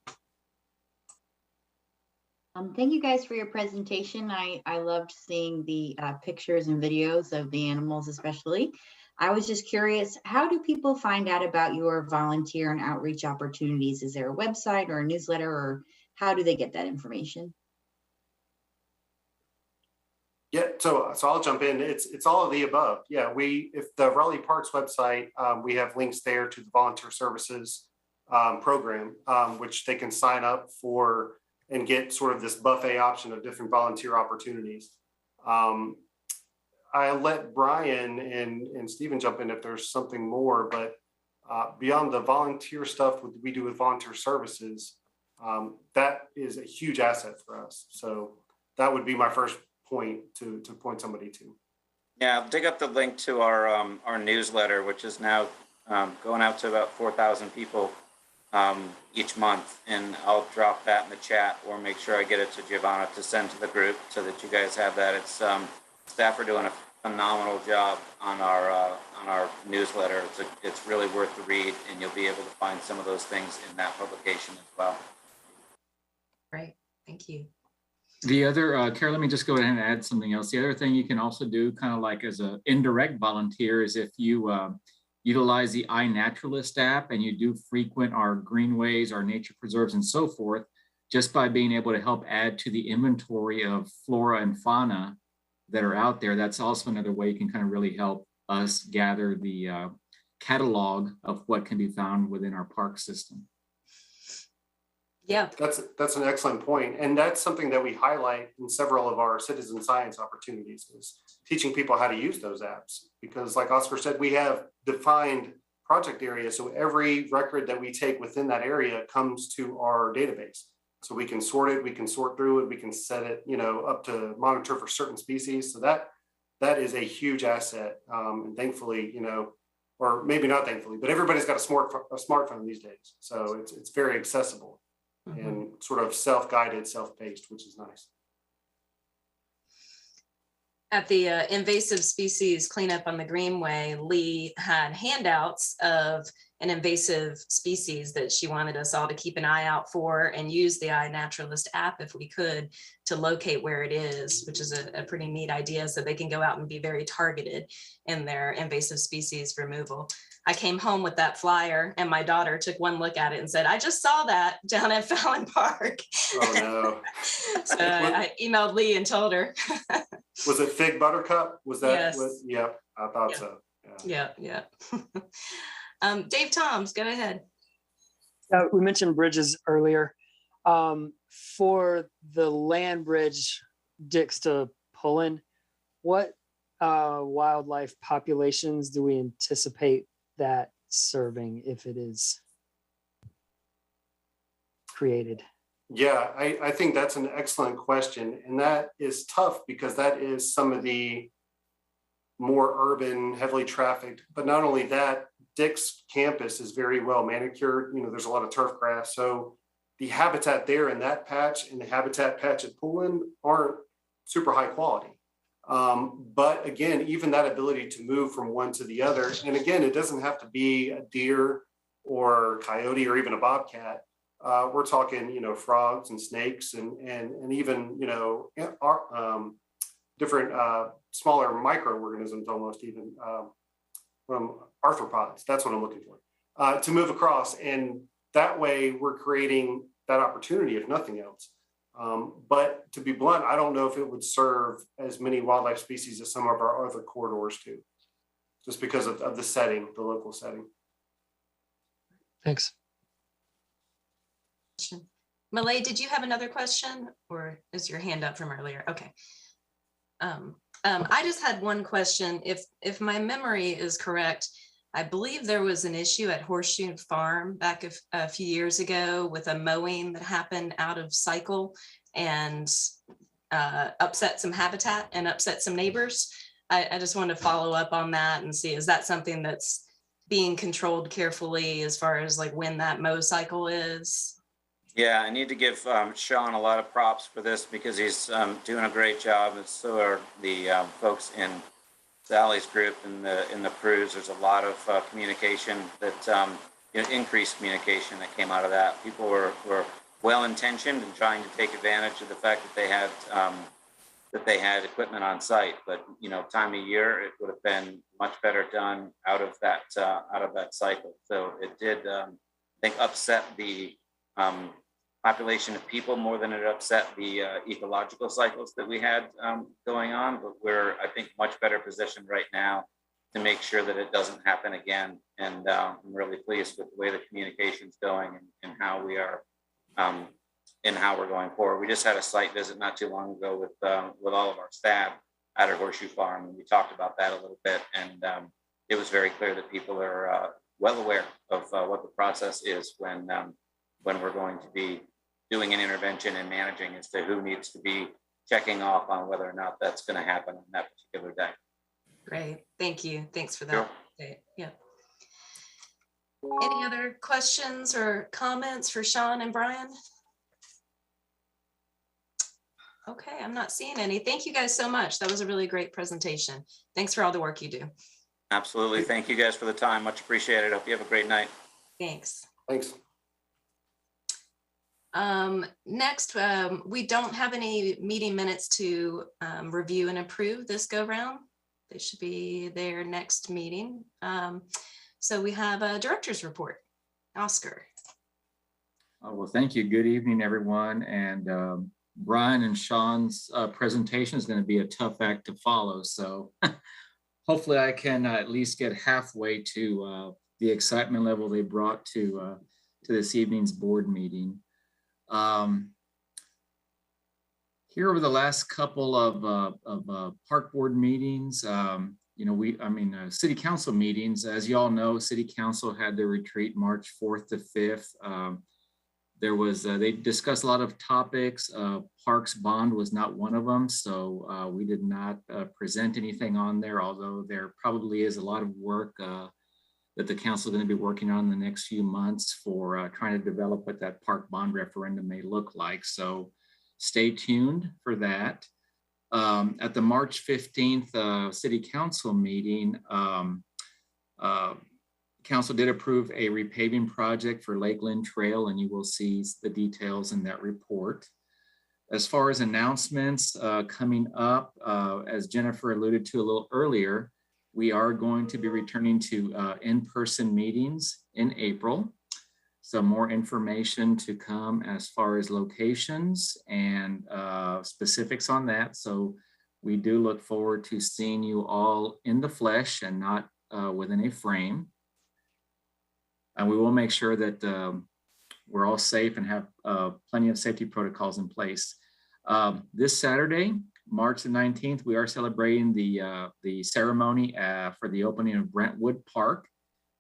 Thank you guys for your presentation. I loved seeing the pictures and videos of the animals, especially. I was just curious, how do people find out about your volunteer and outreach opportunities? Is there a website or a newsletter, or how do they get that information? Yeah, so I'll jump in. It's all of the above. Yeah, if the Raleigh Parks website, we have links there to the volunteer services program, which they can sign up for and get sort of this buffet option of different volunteer opportunities. I'll let Brian and Stephen jump in if there's something more, but beyond the volunteer stuff we do with volunteer services, that is a huge asset for us. So that would be my first point to point somebody to. Yeah, I'll dig up the link to our newsletter, which is now going out to about 4,000 people each month, and I'll drop that in the chat or make sure I get it to Giovanna to send to the group so that you guys have that. It's staff are doing a phenomenal job on our newsletter. It's really worth the read, and you'll be able to find some of those things in that publication as well. Great, thank you. The other, Kara, let me just go ahead and add something else. The other thing you can also do, kind of like as an indirect volunteer, is if you utilize the iNaturalist app and you do frequent our greenways, our nature preserves, and so forth, just by being able to help add to the inventory of flora and fauna that are out there, that's also another way you can kind of really help us gather the catalog of what can be found within our park system. Yeah, that's an excellent point. And that's something that we highlight in several of our citizen science opportunities, is teaching people how to use those apps. Because like Oscar said, we have defined project area. So every record that we take within that area comes to our database. So we can sort it, we can sort through it, we can set it, up to monitor for certain species. So that is a huge asset. And thankfully, or maybe not thankfully, but everybody's got a smartphone these days. So it's very accessible and sort of self-guided, self-paced, which is nice. At the invasive species cleanup on the Greenway, Lee had handouts of an invasive species that she wanted us all to keep an eye out for and use the iNaturalist app if we could to locate where it is, which is a pretty neat idea, so they can go out and be very targeted in their invasive species removal. I came home with that flyer and my daughter took one look at it and said, I just saw that down at Fallon Park. Oh no. So I emailed Lee and told her. Was it Fig Buttercup? Was that? Yes. Yep, I thought Yep. so. Yeah. Dave Toms, go ahead. We mentioned bridges earlier. For the land bridge Dix to Pullen, what wildlife populations do we anticipate that serving if it is created? Yeah, I think that's an excellent question. And that is tough because that is some of the more urban, heavily trafficked. But not only that, Dix campus is very well manicured. There's a lot of turf grass. So the habitat there in that patch and the habitat patch at Pullen aren't super high quality. But again, even that ability to move from one to the other, and again, it doesn't have to be a deer or coyote or even a bobcat. We're talking, frogs and snakes and even, different smaller microorganisms, almost even from arthropods. That's what I'm looking for, to move across. And that way we're creating that opportunity, if nothing else. But to be blunt, I don't know if it would serve as many wildlife species as some of our other corridors do, just because of the setting, the local setting. Thanks. Malay, did you have another question or is your hand up from earlier? Okay. I just had one question. If my memory is correct, I believe there was an issue at Horseshoe Farm back a few years ago with a mowing that happened out of cycle and upset some habitat and upset some neighbors. I just wanted to follow up on that and see, is that something that's being controlled carefully as far as like when that mow cycle is? Yeah, I need to give Sean a lot of props for this because he's doing a great job, and so are the folks in Sally's group in the crews. There's a lot of communication that increased communication that came out of that. People were well-intentioned and trying to take advantage of the fact that they had equipment on site, but time of year it would have been much better done out of that cycle. So it did, I think, upset the population of people more than it upset the ecological cycles that we had going on. But we're, I think, much better positioned right now to make sure that it doesn't happen again. And I'm really pleased with the way the communication's going and how we are and how we're going forward. We just had a site visit not too long ago with all of our staff at our Horseshoe Farm, and we talked about that a little bit. And it was very clear that people are well aware of what the process is when we're going to be doing an intervention and managing as to who needs to be checking off on whether or not that's going to happen on that particular day. Great, thank you. Thanks for that. Sure. Yeah. Any other questions or comments for Sean and Brian? Okay, I'm not seeing any. Thank you guys so much. That was a really great presentation. Thanks for all the work you do. Absolutely. Thank you guys for the time. Much appreciated. Hope you have a great night. Thanks. Thanks. Next, we don't have any meeting minutes to review and approve this go round. They should be there next meeting. So we have a director's report. Oscar. Well, thank you. Good evening, everyone. And Brian and Sean's presentation is going to be a tough act to follow. So hopefully I can at least get halfway to the excitement level they brought to this evening's board meeting. Here over the last couple of park board meetings, city council meetings, as you all know, city council had their retreat March 4th to 5th. They discussed a lot of topics. Parks bond was not one of them. So we did not present anything on there, although there probably is a lot of work that the council is going to be working on in the next few months for trying to develop what that park bond referendum may look like. So stay tuned for that. At the March 15th city council meeting, council did approve a repaving project for Lakeland Trail, and you will see the details in that report. As far as announcements coming up, as Jennifer alluded to a little earlier, we are going to be returning to in-person meetings in April. So more information to come as far as locations and specifics on that. So we do look forward to seeing you all in the flesh and not within a frame. And we will make sure that we're all safe and have plenty of safety protocols in place. This Saturday, March the 19th, we are celebrating the ceremony for the opening of Brentwood Park.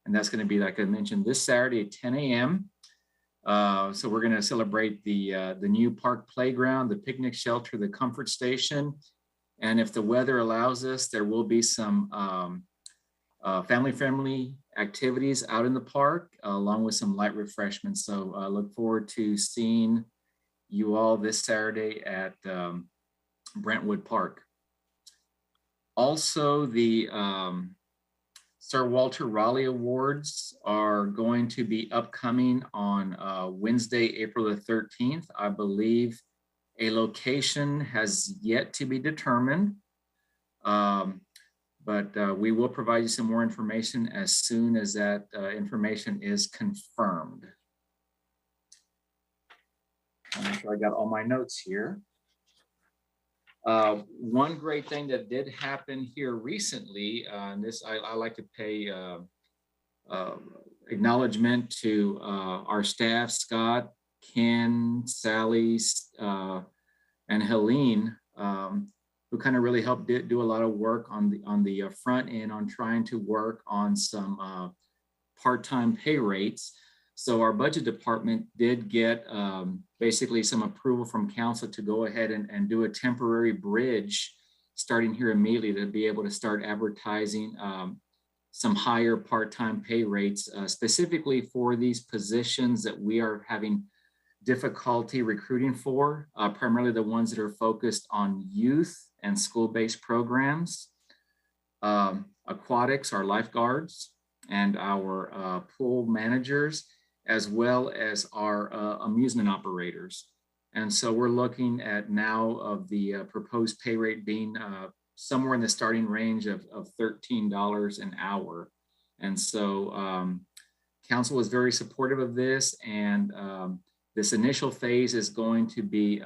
And that's going to be, like I mentioned, this Saturday at 10 a.m. So we're going to celebrate the new park playground, the picnic shelter, the comfort station. And if the weather allows us, there will be some family-friendly activities out in the park, along with some light refreshments. So I look forward to seeing you all this Saturday at Brentwood Park. Also, the Sir Walter Raleigh Awards are going to be upcoming on Wednesday, April the 13th. I believe a location has yet to be determined, but we will provide you some more information as soon as that information is confirmed. I'm sure I got all my notes here. One great thing that did happen here recently, and this I like to pay acknowledgement to our staff, Scott, Ken, Sally, and Helene, who kind of really helped do a lot of work on the front end on trying to work on some part-time pay rates. So our budget department did get basically some approval from council to go ahead and do a temporary bridge starting here immediately to be able to start advertising some higher part-time pay rates, specifically for these positions that we are having difficulty recruiting for, primarily the ones that are focused on youth and school-based programs, aquatics, our lifeguards, and our pool managers, as well as our amusement operators. And so we're looking at now of the proposed pay rate being somewhere in the starting range of $13 an hour. And so council was very supportive of this, and this initial phase is going to be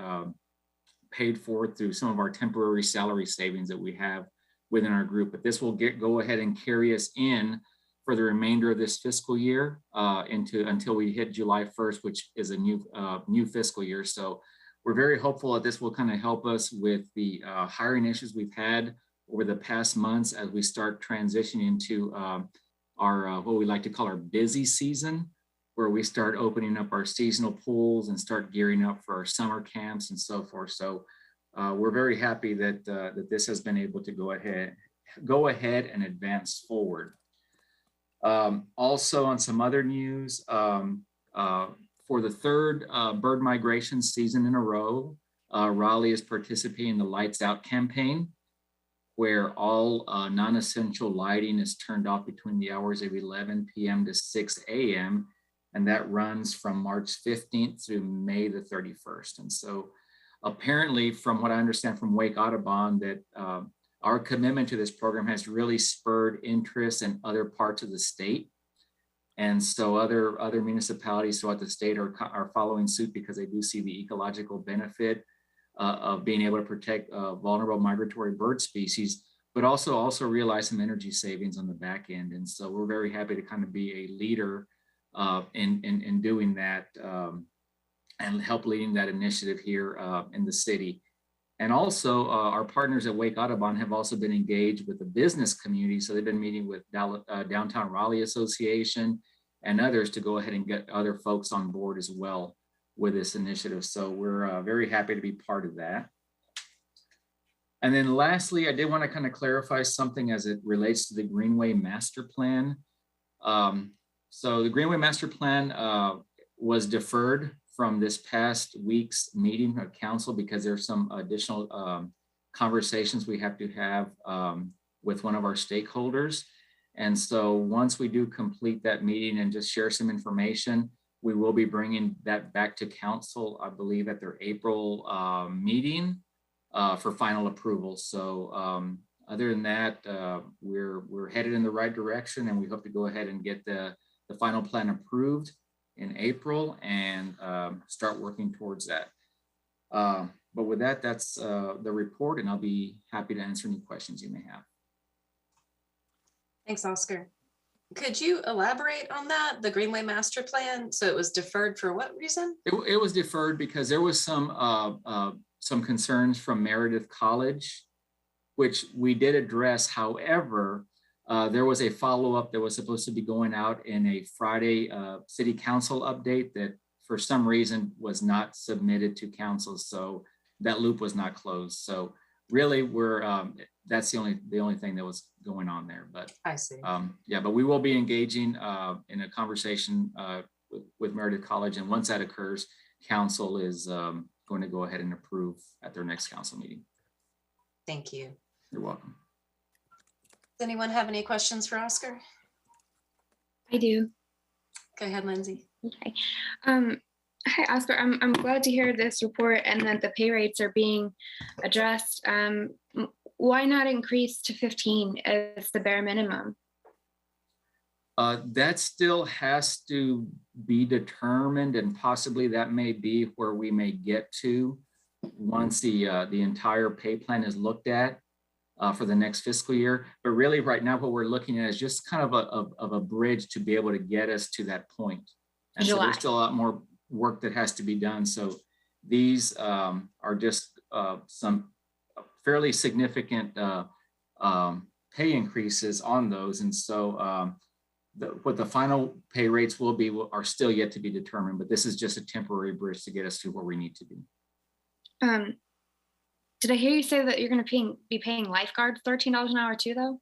paid for through some of our temporary salary savings that we have within our group. But this will go ahead and carry us in for the remainder of this fiscal year until we hit July 1st, which is a new fiscal year. So we're very hopeful that this will kind of help us with the hiring issues we've had over the past months as we start transitioning into our what we like to call our busy season, where we start opening up our seasonal pools and start gearing up for our summer camps and so forth. So we're very happy that that this has been able to go ahead and advance forward. Also on some other news, for the third bird migration season in a row, Raleigh is participating in the Lights Out campaign, where all non-essential lighting is turned off between the hours of 11 p.m. to 6 a.m. And that runs from March 15th through May the 31st. And so apparently, from what I understand from Wake Audubon, that our commitment to this program has really spurred interest in other parts of the state. And so other municipalities throughout the state are following suit because they do see the ecological benefit of being able to protect vulnerable migratory bird species, but also realize some energy savings on the back end. And so we're very happy to kind of be a leader in doing that and help leading that initiative here in the city. And also our partners at Wake Audubon have also been engaged with the business community. So they've been meeting with Downtown Raleigh Association and others to go ahead and get other folks on board as well with this initiative. So we're very happy to be part of that. And then lastly, I did want to kind of clarify something as it relates to the Greenway Master Plan. So the Greenway Master Plan was deferred from this past week's meeting of council because there's some additional conversations we have to have with one of our stakeholders. And so once we do complete that meeting and just share some information, we will be bringing that back to council, I believe, at their April meeting for final approval. So other than that, we're headed in the right direction, and we hope to go ahead and get the final plan approved in April and start working towards that. But with that, that's the report, and I'll be happy to answer any questions you may have. Thanks, Oscar. Could you elaborate on that, the Greenway Master Plan? So it was deferred for what reason? It was deferred because there was some concerns from Meredith College, which we did address. However, there was a follow-up that was supposed to be going out in a Friday city council update that for some reason was not submitted to council. So that loop was not closed. So really that's the only thing that was going on there. But I see. Yeah, but we will be engaging in a conversation with Meredith College. And once that occurs, council is going to go ahead and approve at their next council meeting. Thank you. You're welcome. Does anyone have any questions for Oscar? I do. Go ahead, Lindsay. Okay. Hi, Oscar. I'm glad to hear this report and that the pay rates are being addressed. Why not increase to 15 as the bare minimum? That still has to be determined, and possibly that may be where we may get to once the entire pay plan is looked at for the next fiscal year. But really right now what we're looking at is just kind of a bridge to be able to get us to that point. And so there's still a lot more work that has to be done. So these are just some fairly significant pay increases on those. And so what the final pay rates will be are still yet to be determined, but this is just a temporary bridge to get us to where we need to be. Did I hear you say that you're going to be paying lifeguards $13 an hour too, though?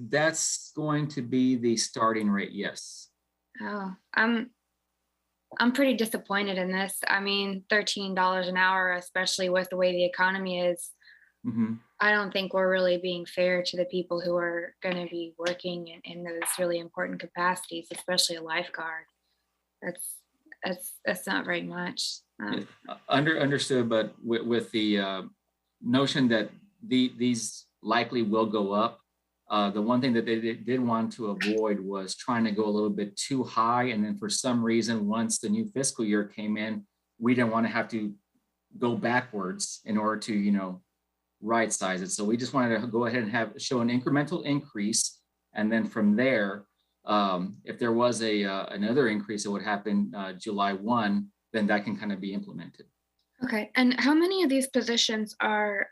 That's going to be the starting rate, yes. Oh, I'm pretty disappointed in this. I mean, $13 an hour, especially with the way the economy is. Mm-hmm. I don't think we're really being fair to the people who are going to be working in those really important capacities, especially a lifeguard. That's not very much. Understood, but with the notion that these likely will go up, the one thing that they did want to avoid was trying to go a little bit too high, and then for some reason, once the new fiscal year came in, we didn't want to have to go backwards in order to right size it. So we just wanted to go ahead and show an incremental increase, and then from there, if there was another increase that would happen July 1, then that can kind of be implemented. Okay, and how many of these positions are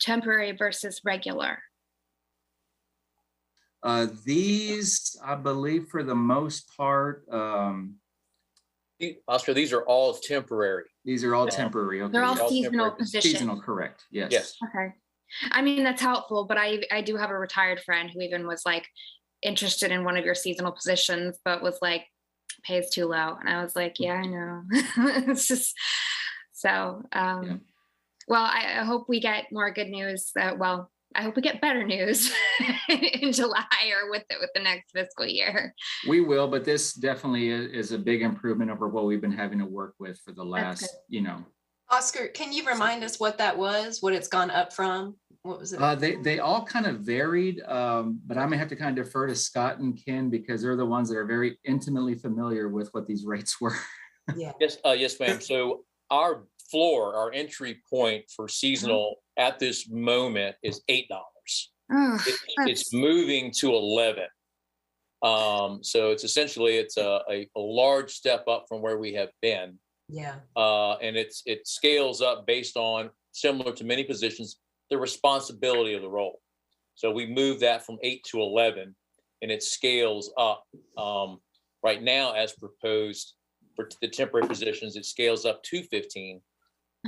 temporary versus regular? These, I believe, for the most part, Oscar, these are all temporary. These are all temporary. Okay. They're all seasonal positions. Seasonal, correct. Yes. Yes. Okay. I mean, that's helpful, but I do have a retired friend who even was like interested in one of your seasonal positions, but was like, pay is too low. And I was like, yeah, I know. It's just so, Yeah. Well, I hope we get more good news. I hope we get better news in July or with the next fiscal year. We will, but this definitely is a big improvement over what we've been having to work with for the last, Oscar, can you remind us what that was, what it's gone up from? What was it? They all kind of varied, but I may have to kind of defer to Scott and Ken because they're the ones that are very intimately familiar with what these rates were. Yeah. Yes, ma'am. So our entry point for seasonal at this moment is $8. It's moving to 11. So it's essentially a large step up from where we have been. Yeah. And it scales up based on, similar to many positions, the responsibility of the role. So we move that from 8 to 11, and it scales up. Right now, as proposed for the temporary positions, it scales up to 15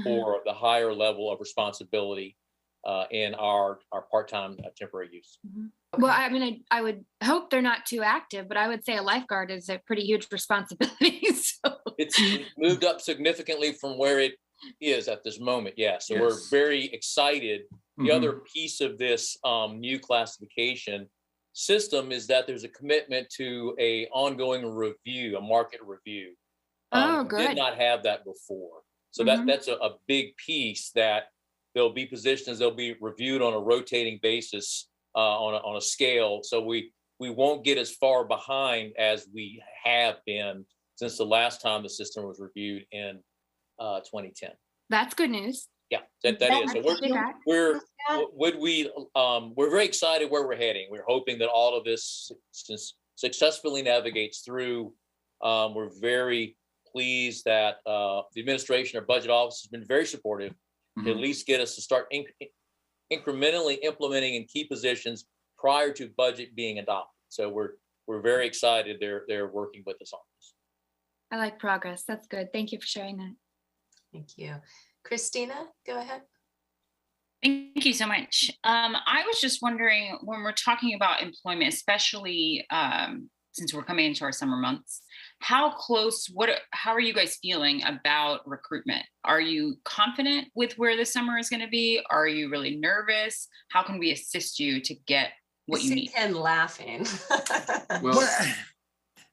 for the higher level of responsibility in our part-time temporary use. Well, I mean, I would hope they're not too active, but I would say a lifeguard is a pretty huge responsibility. So. It's moved up significantly from where it is at this moment. Yeah. So we're very excited. The other piece of this new classification system is that there's a commitment to a ongoing review, a market review. Good. Did not have that before. So that's a big piece, that there'll be positions, they'll be reviewed on a rotating basis on a scale. So we won't get as far behind as we have been since the last time the system was reviewed in 2010. That's good news. Yeah, that is. So we're very excited where we're heading. We're hoping that all of this successfully navigates through. We're very pleased that the administration or budget office has been very supportive to at least get us to start incrementally implementing in key positions prior to budget being adopted. So we're very excited they're working with us on this. I like progress. That's good. Thank you for sharing that. Thank you. Christina, go ahead. Thank you so much. I was just wondering, when we're talking about employment, especially since we're coming into our summer months, how are you guys feeling about recruitment? Are you confident with where the summer is going to be? Are you really nervous? How can we assist you to get what you need? Ken laughing. Well,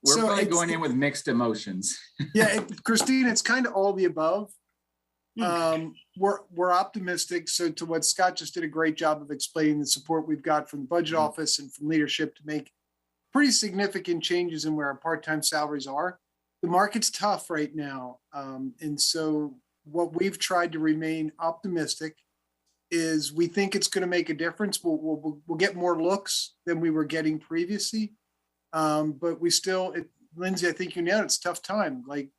we're probably going in with mixed emotions. Yeah, Christine, it's kind of all the above. We're optimistic. So to what Scott just did a great job of explaining, the support we've got from the budget office and from leadership to make pretty significant changes in where our part-time salaries are. The market's tough right now. And so what we've tried to remain optimistic is we think it's going to make a difference. We'll get more looks than we were getting previously. But we still, Lindsay, I think you know, it's a tough time. Like,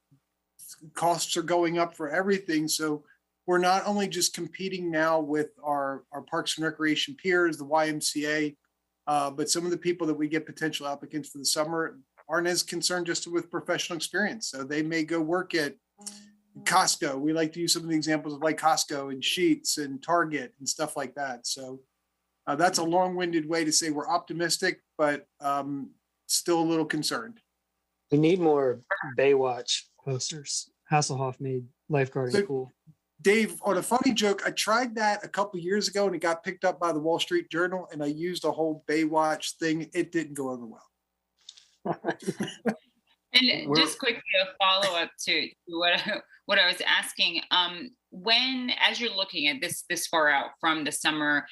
costs are going up for everything. So we're not only just competing now with our Parks and Recreation peers, the YMCA, but some of the people that we get potential applicants for the summer aren't as concerned just with professional experience. So they may go work at Costco. We like to use some of the examples of like Costco and Sheetz and Target and stuff like that. So that's a long-winded way to say we're optimistic, but still a little concerned. We need more Baywatch posters. Hasselhoff made lifeguarding cool. Dave, on a funny joke, I tried that a couple years ago and it got picked up by the Wall Street Journal, and I used a whole Baywatch thing. It didn't go over well. And just quickly, a follow-up to what I was asking. When, as you're looking at this far out from the summer,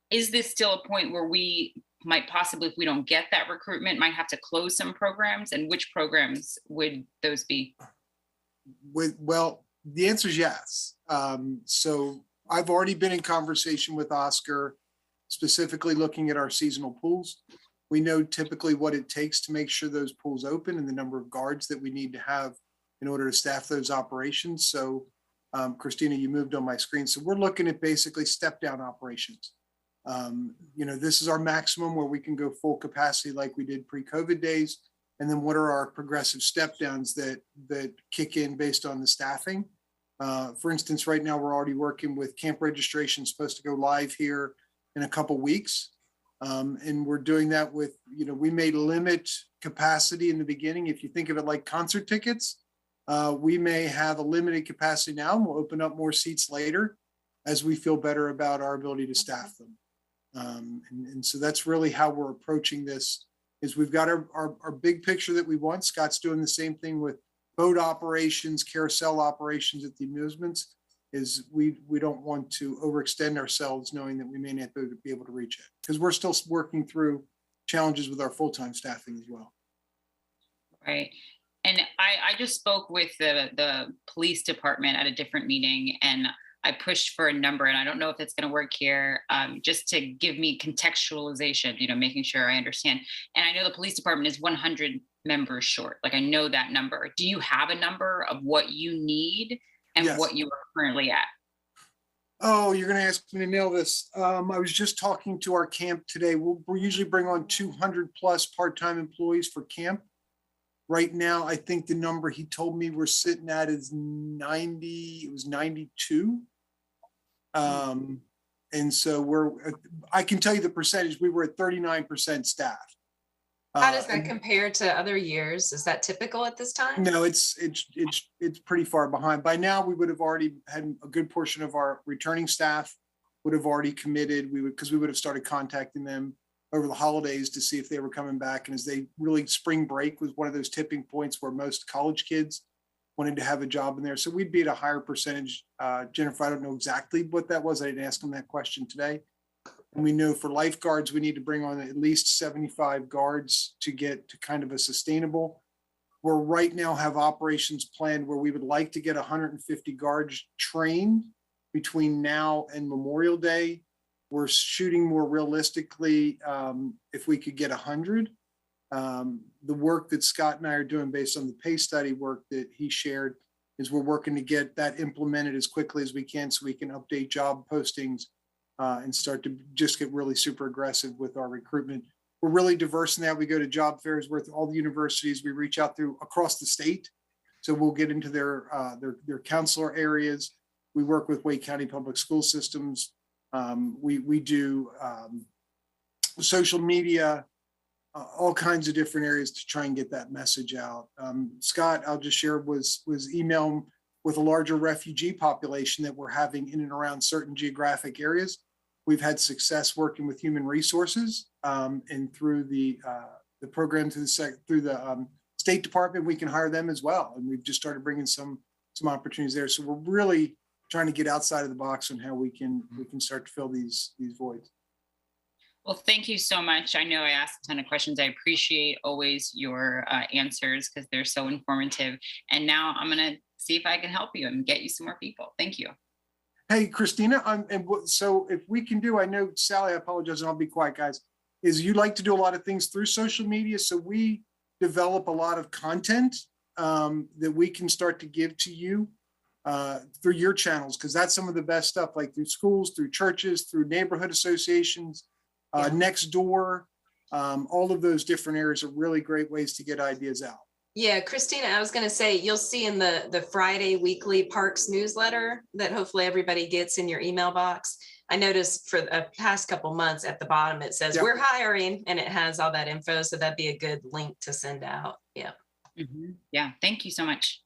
is this still a point where we might possibly, if we don't get that recruitment, might have to close some programs? And which programs would those be? Well, the answer is yes. So I've already been in conversation with Oscar, specifically looking at our seasonal pools. We know typically what it takes to make sure those pools open and the number of guards that we need to have in order to staff those operations. So Christina, you moved on my screen. So we're looking at basically step down operations. This is our maximum where we can go full capacity like we did pre-COVID days. And then what are our progressive step downs that kick in based on the staffing? For instance, right now we're already working with camp registration supposed to go live here in a couple weeks. And we're doing that with, we may limit capacity in the beginning. If you think of it like concert tickets, we may have a limited capacity now and we'll open up more seats later as we feel better about our ability to staff them. And so that's really how we're approaching this, is we've got our big picture that we want. Scott's doing the same thing with boat operations, carousel operations at the amusements, is we don't want to overextend ourselves knowing that we may not be able to reach it, because we're still working through challenges with our full-time staffing as well. Right. And I just spoke with the police department at a different meeting, and I pushed for a number, and I don't know if it's going to work here, just to give me contextualization, making sure I understand. And I know the police department is 100 members short? Like, I know that number. Do you have a number of what you need and Yes. what you are currently at? Oh, you're going to ask me to nail this. I was just talking to our camp today. We'll usually bring on 200 plus part-time employees for camp. Right now, I think the number he told me we're sitting at is 90, it was 92. And so I can tell you the percentage, we were at 39% staff. How does that compare to other years? Is that typical at this time? No, it's pretty far behind. By now, we would have already had a good portion of our returning staff would have already committed. Because we would have started contacting them over the holidays to see if they were coming back. And as they really, spring break was one of those tipping points where most college kids wanted to have a job in there. So we'd be at a higher percentage. Jennifer, I don't know exactly what that was. I didn't ask them that question today. And we know for lifeguards, we need to bring on at least 75 guards to get to kind of a sustainable. We're right now have operations planned where we would like to get 150 guards trained between now and Memorial Day. We're shooting more realistically if we could get 100. The work that Scott and I are doing based on the pay study work that he shared is we're working to get that implemented as quickly as we can so we can update job postings and start to just get really super aggressive with our recruitment. We're really diverse in that. We go to job fairs with all the universities. We reach out through across the state. So we'll get into their counselor areas. We work with Wake County Public School Systems. We do social media, all kinds of different areas to try and get that message out. Scott, I'll just share, was email with a larger refugee population that we're having in and around certain geographic areas. We've had success working with human resources and through the program through the State Department, we can hire them as well. And we've just started bringing some opportunities there. So we're really trying to get outside of the box on how we can start to fill these voids. Well, thank you so much. I know I asked a ton of questions. I appreciate always your answers because they're so informative. And now I'm going to see if I can help you and get you some more people. Thank you. Hey, Christina, so if we can do, I know Sally, I apologize, and I'll be quiet, guys, is you like to do a lot of things through social media. So we develop a lot of content that we can start to give to you through your channels, because that's some of the best stuff, like through schools, through churches, through neighborhood associations, next door, all of those different areas are really great ways to get ideas out. Yeah, Christina, I was going to say, you'll see in the Friday weekly Parks newsletter that hopefully everybody gets in your email box. I noticed for the past couple months at the bottom, it says we're hiring, and it has all that info. So that'd be a good link to send out. Yeah. Mm-hmm. Yeah. Thank you so much.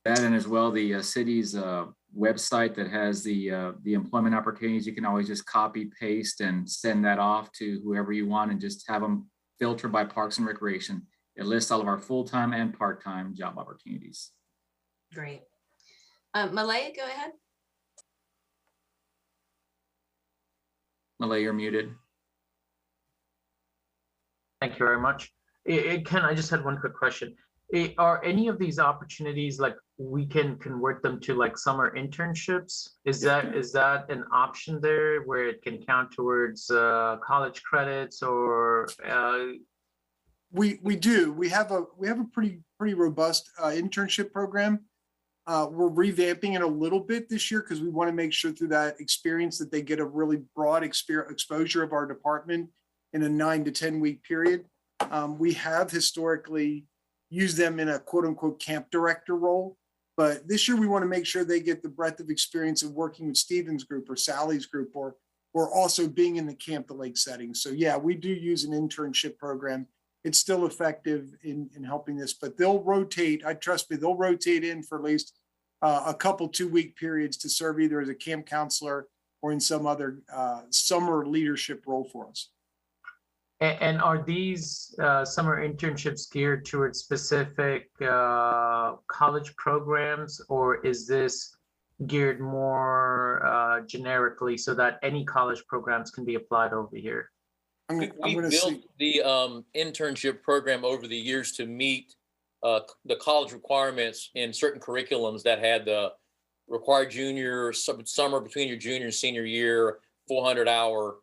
That, and as well, the city's website that has the employment opportunities, you can always just copy, paste, and send that off to whoever you want and just have them filter by Parks and Recreation. It lists all of our full-time and part-time job opportunities. Great. Malaya, go ahead. Malaya, you're muted. Thank you very much. Ken, I just had one quick question. Are any of these opportunities, like, we can convert them to like summer internships? Is that an option there where it can count towards college credits, or? We do. We have a pretty robust internship program. We're revamping it a little bit this year because we want to make sure through that experience that they get a really broad exposure of our department in a 9 to 10 week period. We have historically used them in a quote unquote camp director role, but this year we want to make sure they get the breadth of experience of working with Stephen's group or Sally's group, or also being in the Camp the Lake setting. So yeah, we do use an internship program. It's still effective in helping this, but they'll rotate. Trust me, they'll rotate in for at least a couple 2-week periods to serve either as a camp counselor or in some other summer leadership role for us. And are these summer internships geared towards specific college programs, or is this geared more generically so that any college programs can be applied over here? We built the internship program over the years to meet the college requirements in certain curriculums that had the required summer between your junior and senior year, 400-hour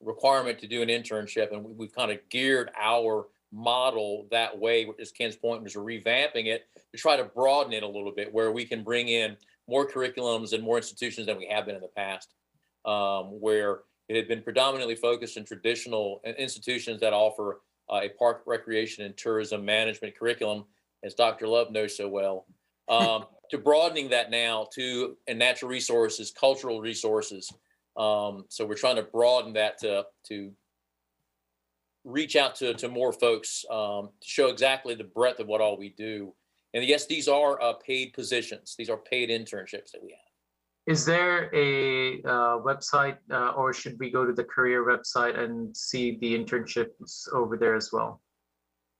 requirement to do an internship. And we've kind of geared our model that way, as Ken's point was revamping it to try to broaden it a little bit, where we can bring in more curriculums and more institutions than we have been in the past, where it had been predominantly focused in traditional institutions that offer a park recreation and tourism management curriculum, as Dr. Love knows so well, to broadening that now to natural resources, cultural resources. So we're trying to broaden that to reach out to more folks, to show exactly the breadth of what all we do. And yes, these are paid positions. These are paid internships that we have. Is there a website or should we go to the career website and see the internships over there as well?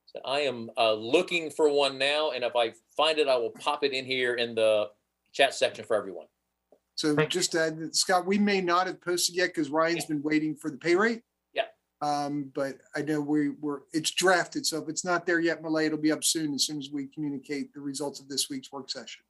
So I am looking for one now, and if I find it, I will pop it in here in the chat section for everyone. So just to add, Scott, we may not have posted yet because Ryan's been waiting for the pay rate. Yeah. But I know it's drafted. So if it's not there yet, Malay, it'll be up soon as we communicate the results of this week's work session.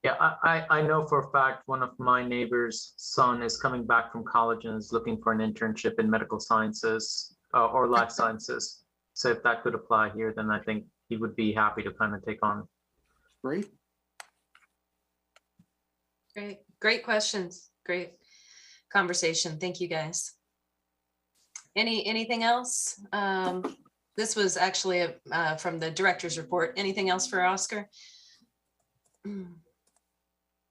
Yeah, I know for a fact one of my neighbor's son is coming back from college and is looking for an internship in medical sciences or life sciences. So if that could apply here, then I think he would be happy to kind of take on. Great. Great questions. Great conversation. Thank you, guys. Anything else? This was actually from the director's report. Anything else for Oscar?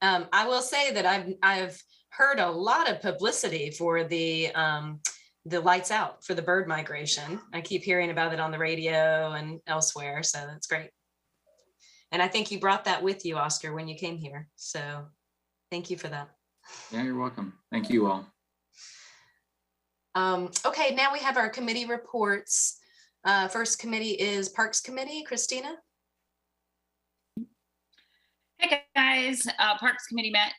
I will say that I've heard a lot of publicity for the lights out for the bird migration. I keep hearing about it on the radio and elsewhere, so that's great. And I think you brought that with you, Oscar, when you came here. So thank you for that. Yeah, you're welcome. Thank you all. Okay, now we have our committee reports. First committee is Parks Committee. Christina? Hey guys, Parks Committee met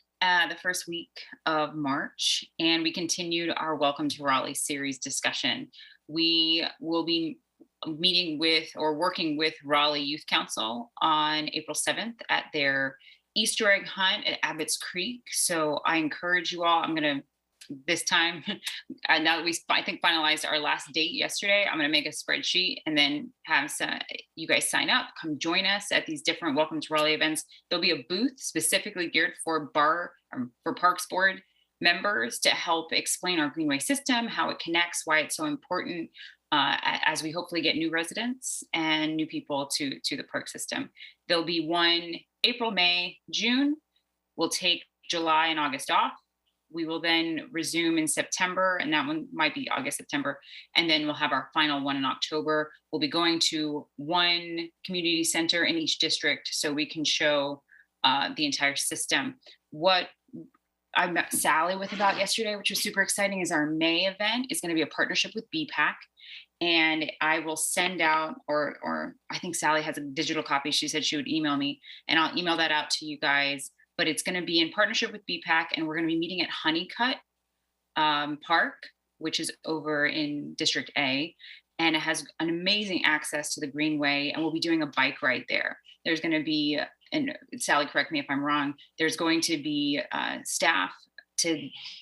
the first week of March, and we continued our Welcome to Raleigh series discussion. We will be meeting with or working with Raleigh Youth Council on April 7th at their Easter egg hunt at Abbott's Creek. So I encourage you all, I'm gonna, this time, now that we, I think, finalized our last date yesterday, I'm gonna make a spreadsheet and then have you guys sign up, come join us at these different Welcome to Raleigh events. There'll be a booth specifically geared for for Parks Board members to help explain our Greenway system, how it connects, why it's so important, as we hopefully get new residents and new people to the park system. There'll be one April, May, June. We'll take July and August off. We will then resume in September, and that one might be August, September. And then we'll have our final one in October. We'll be going to one community center in each district so we can show the entire system. What I met Sally with about yesterday, which was super exciting, is our May event is going to be a partnership with BPAC. And I will send out, or I think Sally has a digital copy. She said she would email me, and I'll email that out to you guys. But it's going to be in partnership with BPAC, and we're going to be meeting at Honeycutt Park, which is over in District A, and it has an amazing access to the Greenway, and we'll be doing a bike ride there. There's going to be, and Sally, correct me if I'm wrong, there's going to be staff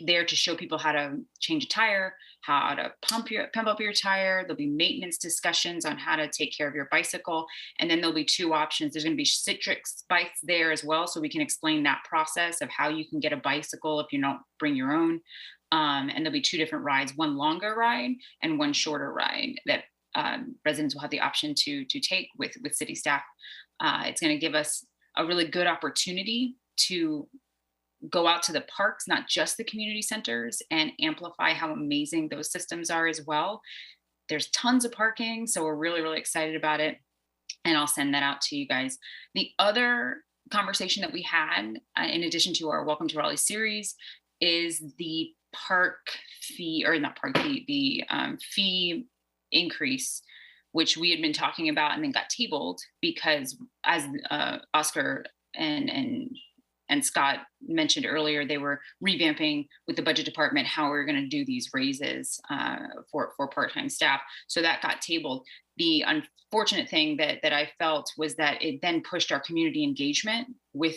there to show people how to change a tire, how to pump up your tire. There'll be maintenance discussions on how to take care of your bicycle. And then there'll be two options. There's going to be Citrix bikes there as well. So we can explain that process of how you can get a bicycle if you don't bring your own. And there'll be two different rides, one longer ride and one shorter ride that residents will have the option to take with city staff. It's going to give us a really good opportunity to go out to the parks, not just the community centers, and amplify how amazing those systems are as well. There's tons of parking, so we're really, really excited about it. And I'll send that out to you guys. The other conversation that we had, in addition to our Welcome to Raleigh series, is the park fee, or not park fee, the fee increase, which we had been talking about and then got tabled because, as Oscar and Scott mentioned earlier, they were revamping with the budget department how we're going to do these raises for part-time staff. So that got tabled. The unfortunate thing that I felt was that it then pushed our community engagement with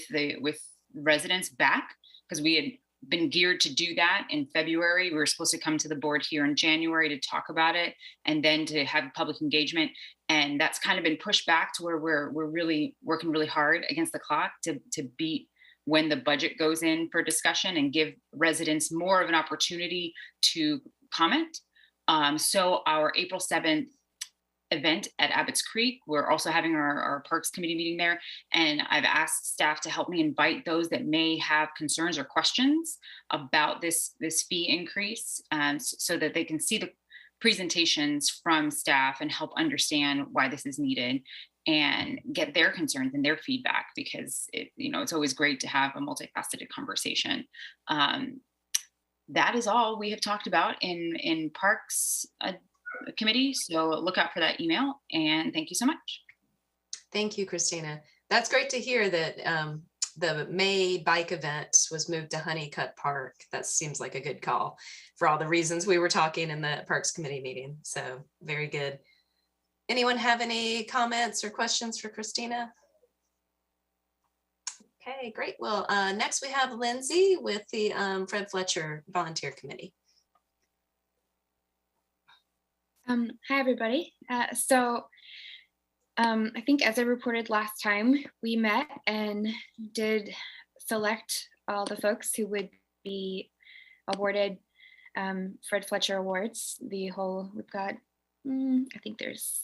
residents back, because we had been geared to do that in February. We were supposed to come to the board here in January to talk about it and then to have public engagement. And that's kind of been pushed back to where we're really working really hard against the clock to beat when the budget goes in for discussion and give residents more of an opportunity to comment. So our April 7th event at Abbott's Creek, we're also having our Parks Committee meeting there. And I've asked staff to help me invite those that may have concerns or questions about this fee increase, so that they can see the presentations from staff and help understand why this is needed and get their concerns and their feedback, because it's always great to have a multifaceted conversation. That is all we have talked about in Parks Committee. So look out for that email, and thank you so much. Thank you, Christina. That's great to hear that the May bike event was moved to Honeycutt Park. That seems like a good call for all the reasons we were talking in the Parks Committee meeting. So very good. Anyone have any comments or questions for Christina? Okay, great. Well, next we have Lindsay with the Fred Fletcher Volunteer Committee. Hi, everybody. I think as I reported last time, we met and did select all the folks who would be awarded Fred Fletcher Awards. We've got, I think there's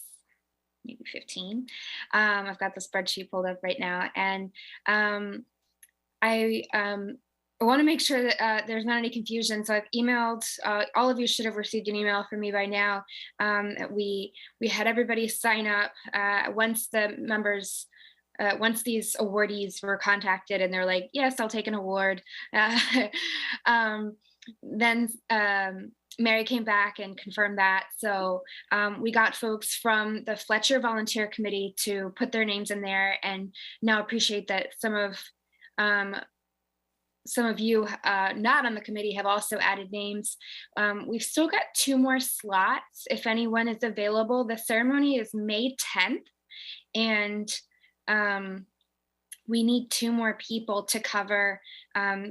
maybe 15. I've got the spreadsheet pulled up right now. And I want to make sure that there's not any confusion. So I've emailed, all of you should have received an email from me by now. We had everybody sign up once the members, once these awardees were contacted and they're like, yes, I'll take an award. Then Mary came back and confirmed that. So we got folks from the Fletcher Volunteer Committee to put their names in there, and now appreciate that some of you not on the committee have also added names. We've still got 2 more slots if anyone is available. The ceremony is May 10th, and we need 2 more people to cover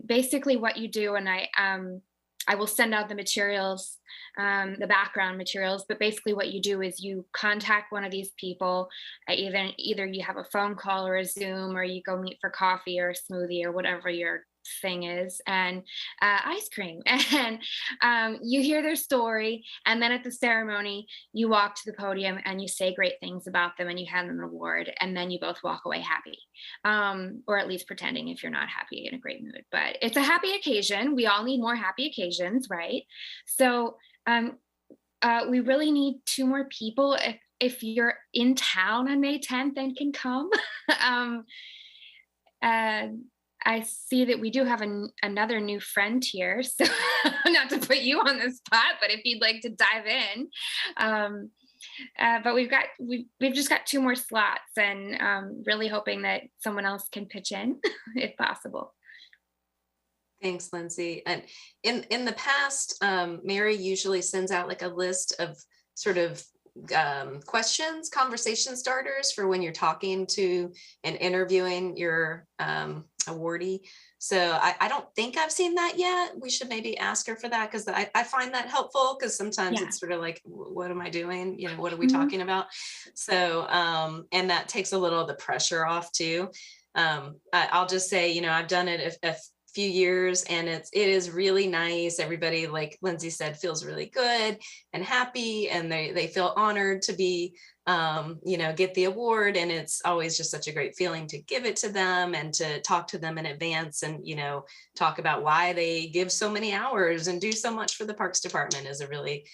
basically what you do. And I will send out the materials, the background materials, but basically what you do is you contact one of these people, either you have a phone call or a Zoom, or you go meet for coffee or a smoothie or whatever your thing is, and ice cream, and you hear their story, and then at the ceremony you walk to the podium and you say great things about them and you hand them an award, and then you both walk away happy, or at least pretending if you're not happy, in a great mood. But it's a happy occasion. We all need more happy occasions, right? So we really need 2 more people. If you're in town on May 10th and can come. I see that we do have another new friend here, so not to put you on the spot, but if you'd like to dive in. But we've just got 2 more slots, and really hoping that someone else can pitch in if possible. Thanks, Lindsay. And in the past, Mary usually sends out like a list of sort of questions, conversation starters for when you're talking to and interviewing your awardee. So I don't think I've seen that yet. We should maybe ask her for that, because I find that helpful, because sometimes it's sort of like, what am I doing? What are we talking about? So, and that takes a little of the pressure off too. I'll just say, I've done it a few years, and it is really nice. Everybody, like Lindsay said, feels really good and happy, and they feel honored to be get the award. And it's always just such a great feeling to give it to them and to talk to them in advance, and talk about why they give so many hours and do so much for the Parks Department is a really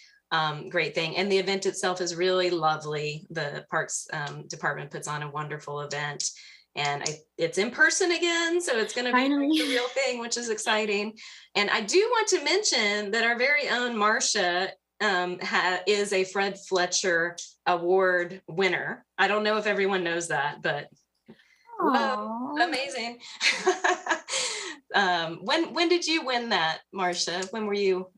great thing. And the event itself is really lovely. The Parks Department puts on a wonderful event, and it's in person again, so it's going to be the real thing, which is exciting. And I do want to mention that our very own Marcia is a Fred Fletcher Award winner. I don't know if everyone knows that, but amazing. When did you win that, Marcia? When were you?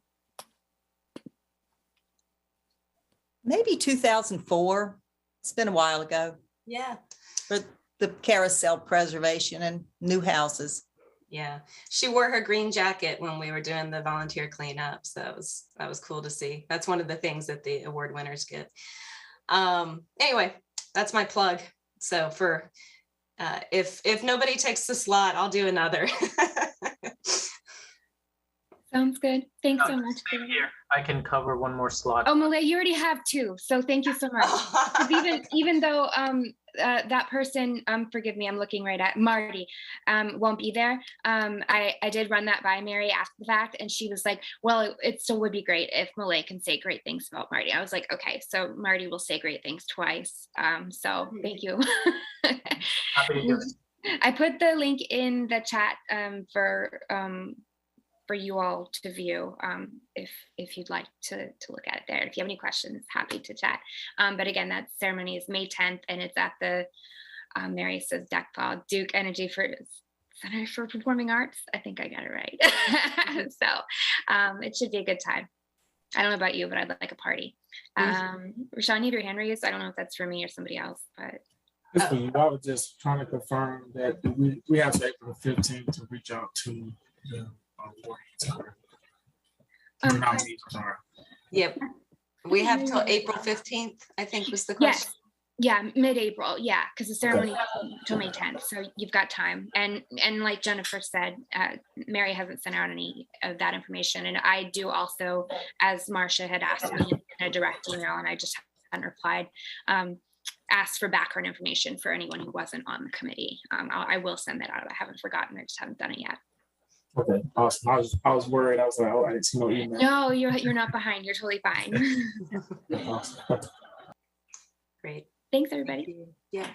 Maybe 2004. It's been a while ago. Yeah. For the carousel preservation and new houses. Yeah, she wore her green jacket when we were doing the volunteer cleanup. So that was cool to see. That's one of the things that the award winners get. Anyway, that's my plug. So for if nobody takes the slot, I'll do another. Sounds good. Thanks so much. Same here. I can cover one more slot. Oh, Malay, you already have two. So thank you so much. 'Cause even though that person, forgive me, I'm looking right at Marty, won't be there. I did run that by Mary after the fact, and she was like, well, it still would be great if Malay can say great things about Marty. I was like, okay, so Marty will say great things twice. So thank you. Happy to do it. I put the link in the chat for you all to view if you'd like to look at it there. If you have any questions, happy to chat. But again, that ceremony is May 10th, and it's at the Mary says DECFA, Duke Energy Center for Performing Arts. I think I got it right. So it should be a good time. I don't know about you, but I'd like a party. Rashawn, you have your hand raised. I don't know if that's for me or somebody else, but. I was just trying to confirm that we have to April 15th to reach out to the Yep. We have till April 15th, I think was the question. Yes. Yeah, mid-April. Yeah, because the ceremony is till May 10th, so you've got time. And like Jennifer said, Mary hasn't sent out any of that information. And I do also, as Marcia had asked me in a direct email, and I just hadn't replied, asked for background information for anyone who wasn't on the committee. I will send that out. I haven't forgotten. I just haven't done it yet. Okay, awesome. I was worried. I was like, oh, I didn't see no email. No, you're not behind. You're totally fine. Awesome. Great. Thanks, everybody. Yeah.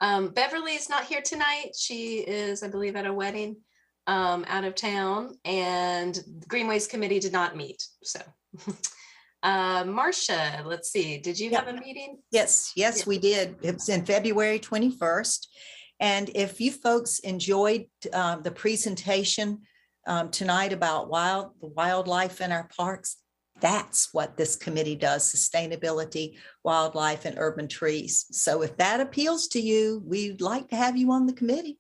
Beverly is not here tonight. She is, I believe, at a wedding out of town, and Greenway's committee did not meet. So, Marcia, let's see. Did you have a meeting? Yes, we did. It was in February 21st. And if you folks enjoyed the presentation tonight about the wildlife in our parks, that's what this committee does: sustainability, wildlife, and urban trees. So if that appeals to you, we'd like to have you on the committee.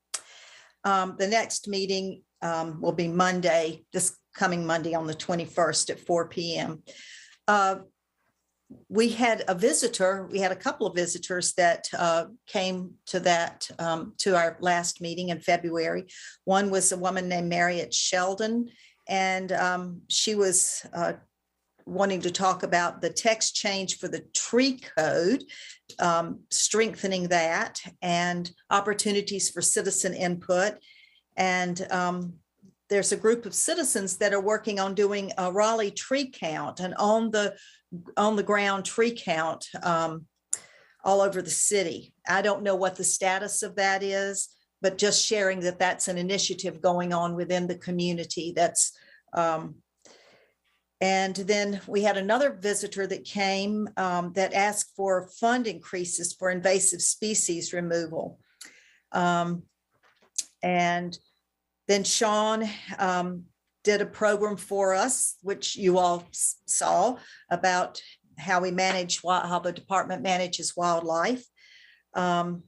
The next meeting will be Monday, this coming Monday on the 21st at 4 p.m. We had a couple of visitors that came to to our last meeting in February. One was a woman named Marriott Sheldon, and she was wanting to talk about the text change for the tree code, strengthening that, and opportunities for citizen input. And there's a group of citizens that are working on doing a Raleigh tree count, and on the ground tree count all over the city. I don't know what the status of that is, but just sharing that that's an initiative going on within the community. And then we had another visitor that came that asked for fund increases for invasive species removal. And then Sean did a program for us, which you all saw, about how how the department manages wildlife. And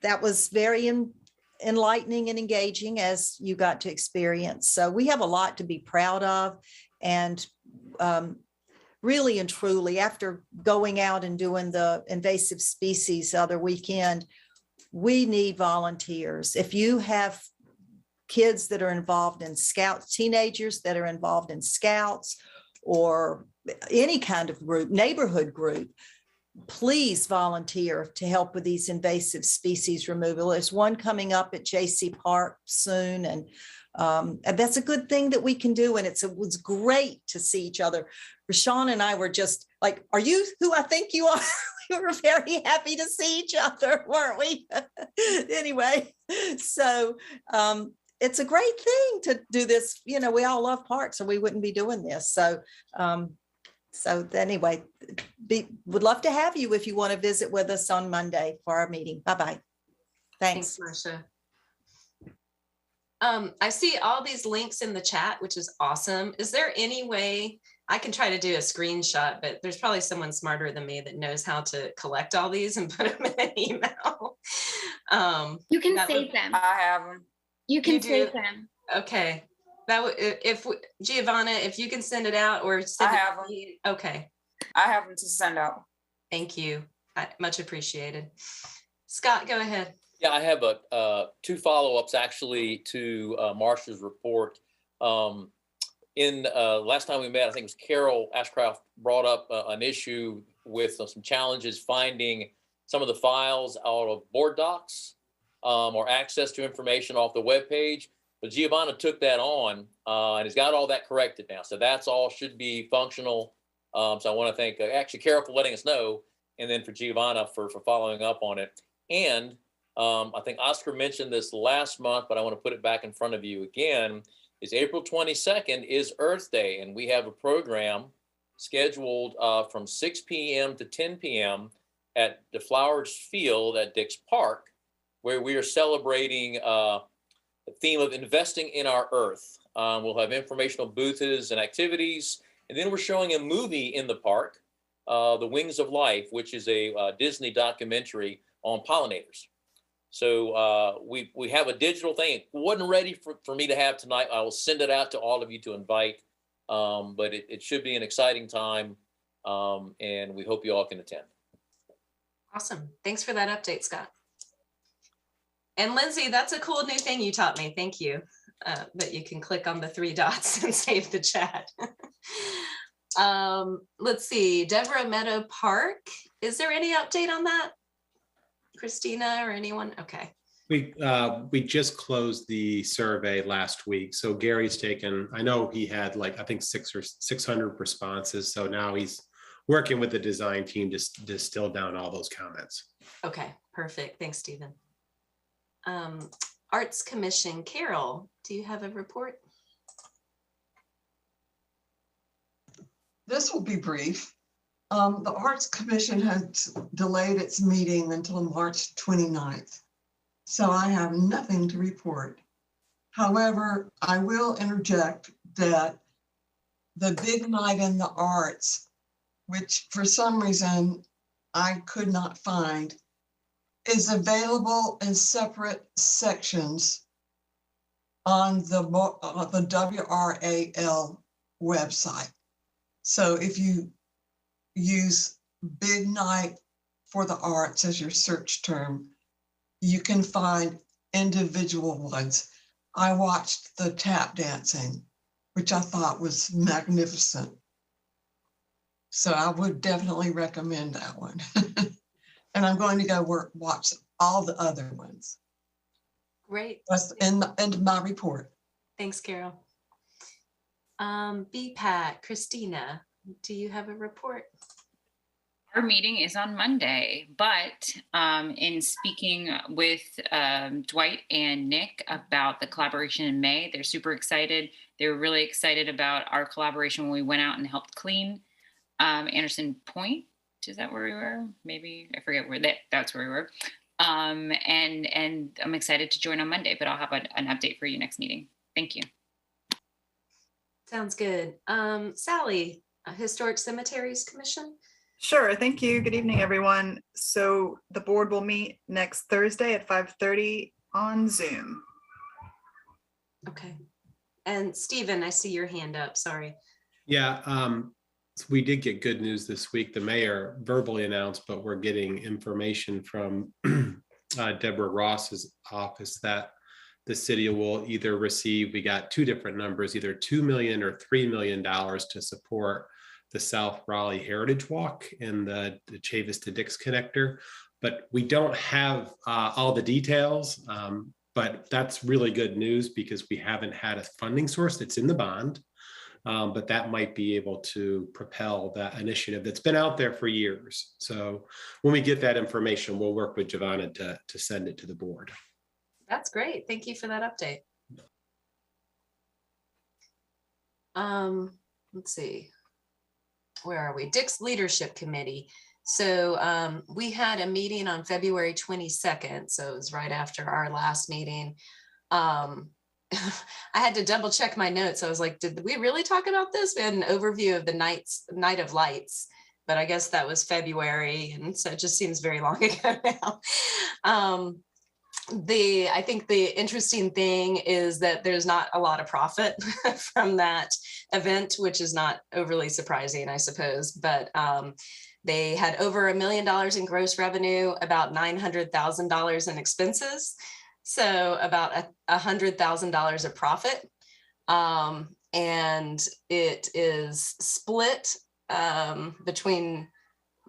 that was very enlightening and engaging, as you got to experience. So we have a lot to be proud of. And really and truly, after going out and doing the invasive species the other weekend, we need volunteers. If you have kids that are involved in Scouts, teenagers that are involved in Scouts, or any kind of group, neighborhood group, please volunteer to help with these invasive species removal. There's one coming up at JC Park soon, and that's a good thing that we can do. And it was great to see each other. Rashawn and I were just like, are you who I think you are? We were very happy to see each other, weren't we? Anyway, so it's a great thing to do this. You know, we all love parks, or we wouldn't be doing this. So, anyway, would love to have you if you want to visit with us on Monday for our meeting. Bye-bye. Thanks, Marcia. I see all these links in the chat, which is awesome. Is there any way I can try to do a screenshot, but there's probably someone smarter than me that knows how to collect all these and put them in an email. You can save them. I have them. You can You do? save them. Okay. That would, if Giovanna, if you can send it out or send I it have to them. me. Okay. I have them to send out. Thank you. Much appreciated. Scott, go ahead. Yeah, I have two follow-ups actually to Marcia's report. In last time we met, I think it was Carol Ashcraft brought up an issue with some challenges finding some of the files out of board docs or access to information off the webpage. But Giovanna took that on and has got all that corrected now. So that's all should be functional. So I want to thank actually Carol for letting us know, and then for Giovanna for following up on it. And I think Oscar mentioned this last month, but I want to put it back in front of you again, is April 22nd is Earth Day. And we have a program scheduled from 6 p.m. to 10 p.m. at the Flowers Field at Dix Park, where we are celebrating the theme of investing in our Earth. We'll have informational booths and activities. And then we're showing a movie in the park, The Wings of Life, which is a Disney documentary on pollinators. So we have a digital thing. It wasn't ready for me to have tonight. I will send it out to all of you to invite, but it should be an exciting time, and we hope you all can attend. Awesome. Thanks for that update, Scott. And Lindsay, that's a cool new thing you taught me. Thank you. That you can click on the 3 dots and save the chat. Let's see, Deborah Meadow Park. Is there any update on that? Christina or anyone? Okay. We just closed the survey last week. So Gary's taken, I know he had like, I think 600 responses. So now he's working with the design team to distill down all those comments. Okay, perfect. Thanks, Stephen. Arts Commission, Carol, do you have a report? This will be brief. The Arts Commission has delayed its meeting until March 29th. So I have nothing to report. However, I will interject that the big night in the arts, which for some reason I could not find, is available in separate sections on the WRAL website. So if you use Big Night for the Arts as your search term, you can find individual ones. I watched the tap dancing, which I thought was magnificent. So I would definitely recommend that one. And I'm going to go watch all the other ones. Great. That's in my report. Thanks, Carol. BPAC, Christina, do you have a report? Our meeting is on Monday, but in speaking with Dwight and Nick about the collaboration in May, they're super excited. They were really excited about our collaboration when we went out and helped clean Anderson Point. Is that where we were? Maybe, I forget where that's where we were. And I'm excited to join on Monday, but I'll have an update for you next meeting. Thank you. Sounds good. Sally, Historic Cemeteries Commission. Sure, thank you. Good evening, everyone. So the board will meet next Thursday at 5:30 on Zoom. Okay. And Stephen, I see your hand up, sorry. Yeah, we did get good news this week. The mayor verbally announced, but we're getting information from Deborah Ross's office that the city will either receive, we got 2 different numbers, either $2 million or $3 million to support the South Raleigh Heritage Walk and the Chavis to Dix connector. But we don't have all the details, but that's really good news because we haven't had a funding source that's in the bond. But that might be able to propel that initiative that's been out there for years. So when we get that information, we'll work with Giovanna to send it to the board. That's great. Thank you for that update. Let's see. Where are we? Dick's Leadership Committee. So we had a meeting on February 22nd. So it was right after our last meeting. I had to double check my notes. I was like, did we really talk about this? We had an overview of the Night of Lights, but I guess that was February. And so it just seems very long ago now. I think the interesting thing is that there's not a lot of profit from that event, which is not overly surprising, I suppose. But they had over $1 million in gross revenue, about $900,000 in expenses. So about $100,000 of profit. And it is split between,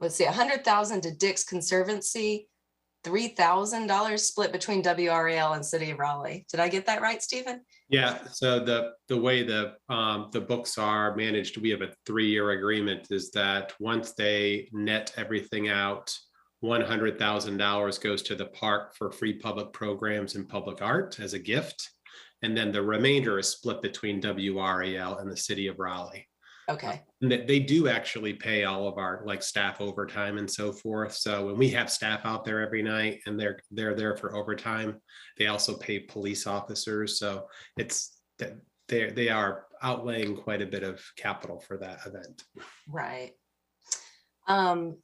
let's see, $100,000 to Dick's Conservancy, $3,000 split between WRAL and City of Raleigh. Did I get that right, Stephen? Yeah. So the way the books are managed, we have a 3-year agreement. Is that once they net everything out, $100,000 goes to the park for free public programs and public art as a gift, and then the remainder is split between WRAL and the City of Raleigh. Okay. And they do actually pay all of our like staff overtime and so forth. So when we have staff out there every night and they're there for overtime, they also pay police officers. So it's that they are outlaying quite a bit of capital for that event. Right.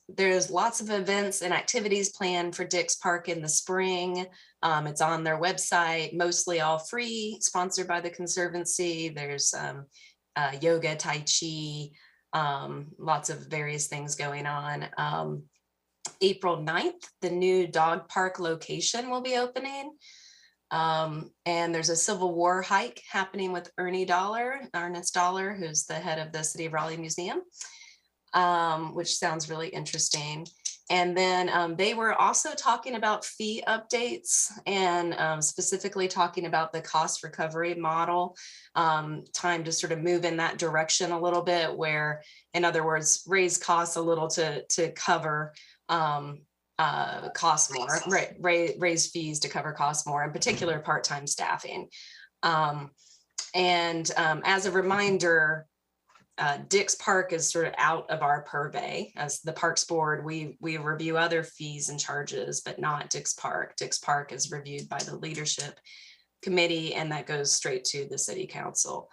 There's lots of events and activities planned for Dick's Park in the spring. It's on their website, mostly all free, sponsored by the Conservancy. There's yoga, Tai Chi, lots of various things going on. April 9th, the new dog park location will be opening. And there's a Civil War hike happening with Ernest Dollar, who's the head of the City of Raleigh Museum, which sounds really interesting. And then they were also talking about fee updates and specifically talking about the cost recovery model, time to sort of move in that direction a little bit, where, in other words, raise costs a little to cover costs more, right? Raise fees to cover costs more, in particular part-time staffing. And as a reminder, Dick's Park is sort of out of our purvey. As the Parks Board, we review other fees and charges, but not Dick's Park. Dick's Park is reviewed by the leadership committee, and that goes straight to the City Council.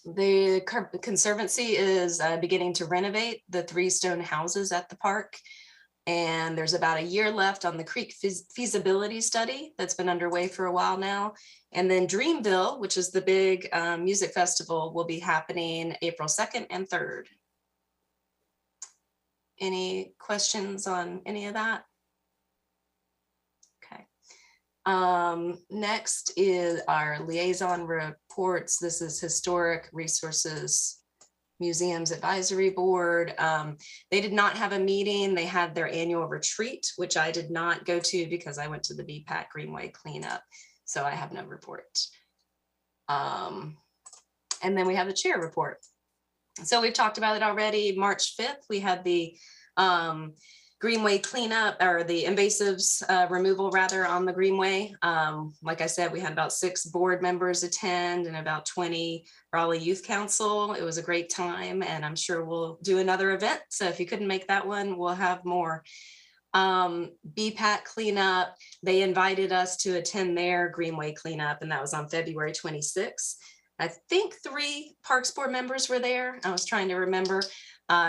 The Conservancy is beginning to renovate the 3 stone houses at the park. And there's about a year left on the creek feasibility study that's been underway for a while now. And then Dreamville, which is the big music festival, will be happening April 2nd and 3rd. Any questions on any of that? Okay. Next is our liaison reports. This is Historic Resources Museums Advisory Board. They did not have a meeting. They had their annual retreat, which I did not go to because I went to the BPAC Greenway cleanup. So I have no report. And then we have the chair report. So we've talked about it already. March 5th, we had the Greenway cleanup, or the invasives removal rather, on the Greenway. Like I said, we had about 6 board members attend and about 20 Raleigh Youth Council. It was a great time, and I'm sure we'll do another event. So if you couldn't make that one, we'll have more. BPAC cleanup, they invited us to attend their Greenway cleanup, and that was on February 26th. I think 3 Parks Board members were there. I was trying to remember.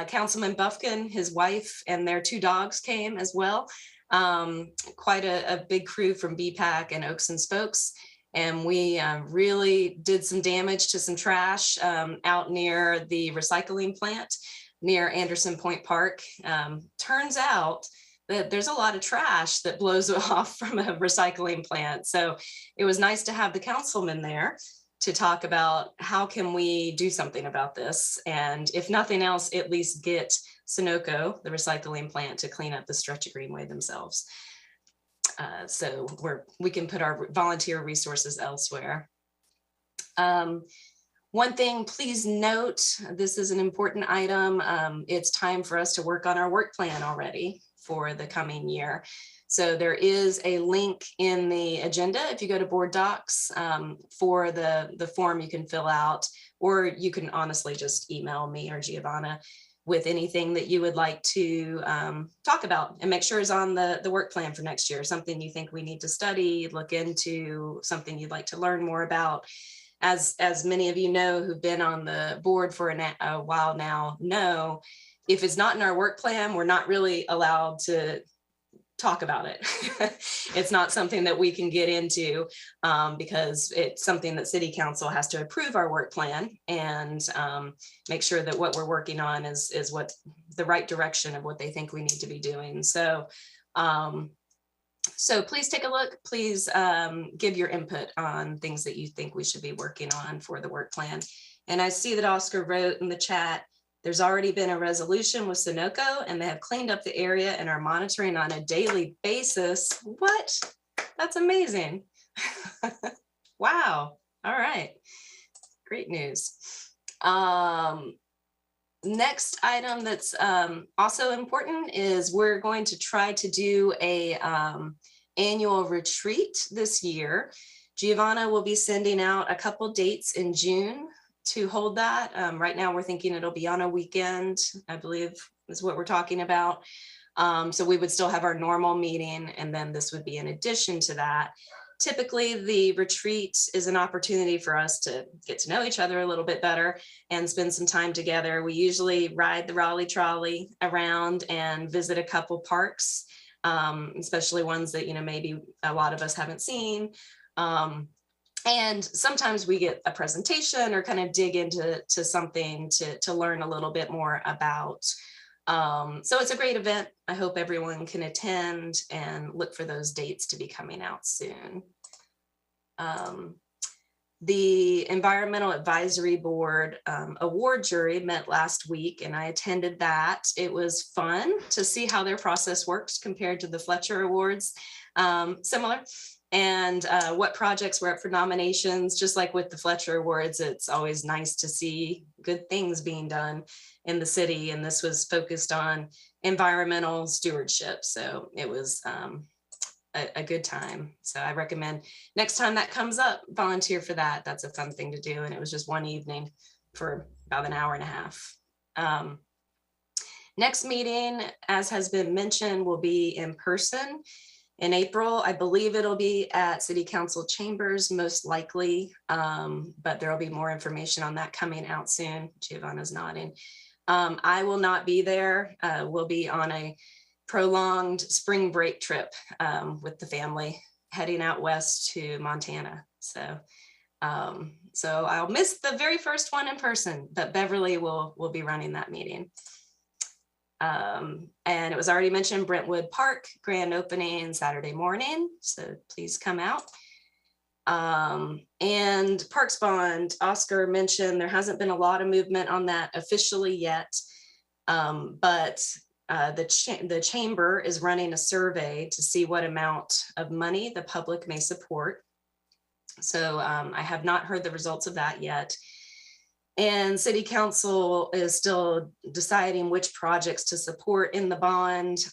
Councilman Buffkin, his wife, and their 2 dogs came as well. Quite a big crew from BPAC and Oaks and Spokes. And we really did some damage to some trash out near the recycling plant near Anderson Point Park. Turns out that there's a lot of trash that blows off from a recycling plant. So it was nice to have the councilman there to talk about how can we do something about this. And if nothing else, at least get Sunoco, the recycling plant, to clean up the stretch of Greenway themselves. So we can put our volunteer resources elsewhere. One thing, please note, this is an important item. It's time for us to work on our work plan already for the coming year. So there is a link in the agenda if you go to board docs for the form you can fill out, or you can honestly just email me or Giovanna. with anything that you would like to talk about and make sure is on the work plan for next year, something you think we need to study, look into, something you'd like to learn more about. As many of you know who've been on the board for a while now know, if it's not in our work plan, we're not really allowed to talk about it. It's not something that we can get into because it's something that City Council has to approve our work plan and make sure that what we're working on is what the right direction of what they think we need to be doing. So so please take a look. Please give your input on things that you think we should be working on for the work plan. And I see that Oscar wrote in the chat, there's already been a resolution with Sunoco and they have cleaned up the area and are monitoring on a daily basis. What? That's amazing. Wow. All right. Great news. Next item that's also important is we're going to try to do a annual retreat this year. Giovanna will be sending out a couple dates in June to hold that. Right now we're thinking it'll be on a weekend, I believe is what we're talking about. So we would still have our normal meeting and then this would be in addition to that. Typically the retreat is an opportunity for us to get to know each other a little bit better and spend some time together. We usually ride the Raleigh trolley around and visit a couple parks, especially ones that, you know, maybe a lot of us haven't seen. And sometimes we get a presentation or kind of dig into something to learn a little bit more about. So it's a great event. I hope everyone can attend and look for those dates to be coming out soon. The Environmental Advisory Board award jury met last week and I attended that. It was fun to see how their process works compared to the Fletcher Awards, similar. And what projects were up for nominations. Just like with the Fletcher Awards, it's always nice to see good things being done in the city. And this was focused on environmental stewardship. So it was a good time. So I recommend next time that comes up, volunteer for that. That's a fun thing to do. And it was just one evening for about an hour and a half. Next meeting, as has been mentioned, will be in person. In April, I believe it'll be at City Council chambers, most likely, but there'll be more information on that coming out soon. Giovanna's nodding. I will not be there. We'll be on a prolonged spring break trip with the family, heading out west to Montana. So I'll miss the very first one in person, but Beverly will be running that meeting. And it was already mentioned, Brentwood Park grand opening Saturday morning, so please come out. And Parks Bond, Oscar mentioned there hasn't been a lot of movement on that officially yet, but the chamber is running a survey to see what amount of money the public may support. So I have not heard the results of that yet. And City Council is still deciding which projects to support in the bond.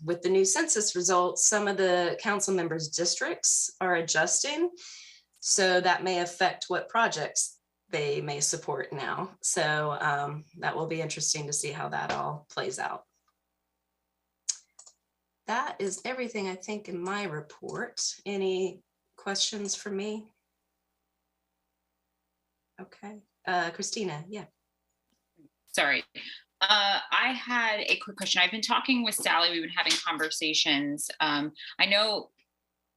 With the new census results, some of the council members' districts are adjusting. So that may affect what projects they may support now. So that will be interesting to see how that all plays out. That is everything I think in my report. Any questions for me? Okay. Christina, yeah. Sorry. I had a quick question. I've been talking with Sally. We've been having conversations. I know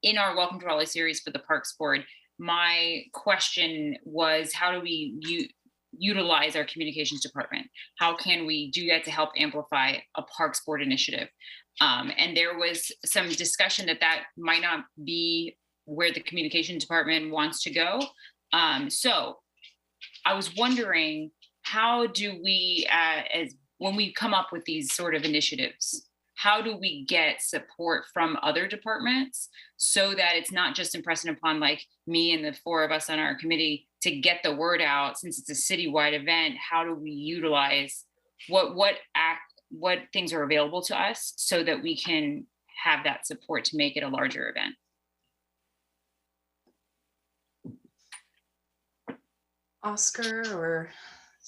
in our Welcome to Raleigh series for the Parks Board, my question was, how do we utilize our communications department? How can we do that to help amplify a Parks Board initiative? And there was some discussion that might not be where the communications department wants to go. So I was wondering, how do we, when we come up with these sort of initiatives, how do we get support from other departments so that it's not just impressing upon like me and the four of us on our committee to get the word out? Since it's a citywide event, how do we utilize what things are available to us so that we can have that support to make it a larger event? Oscar or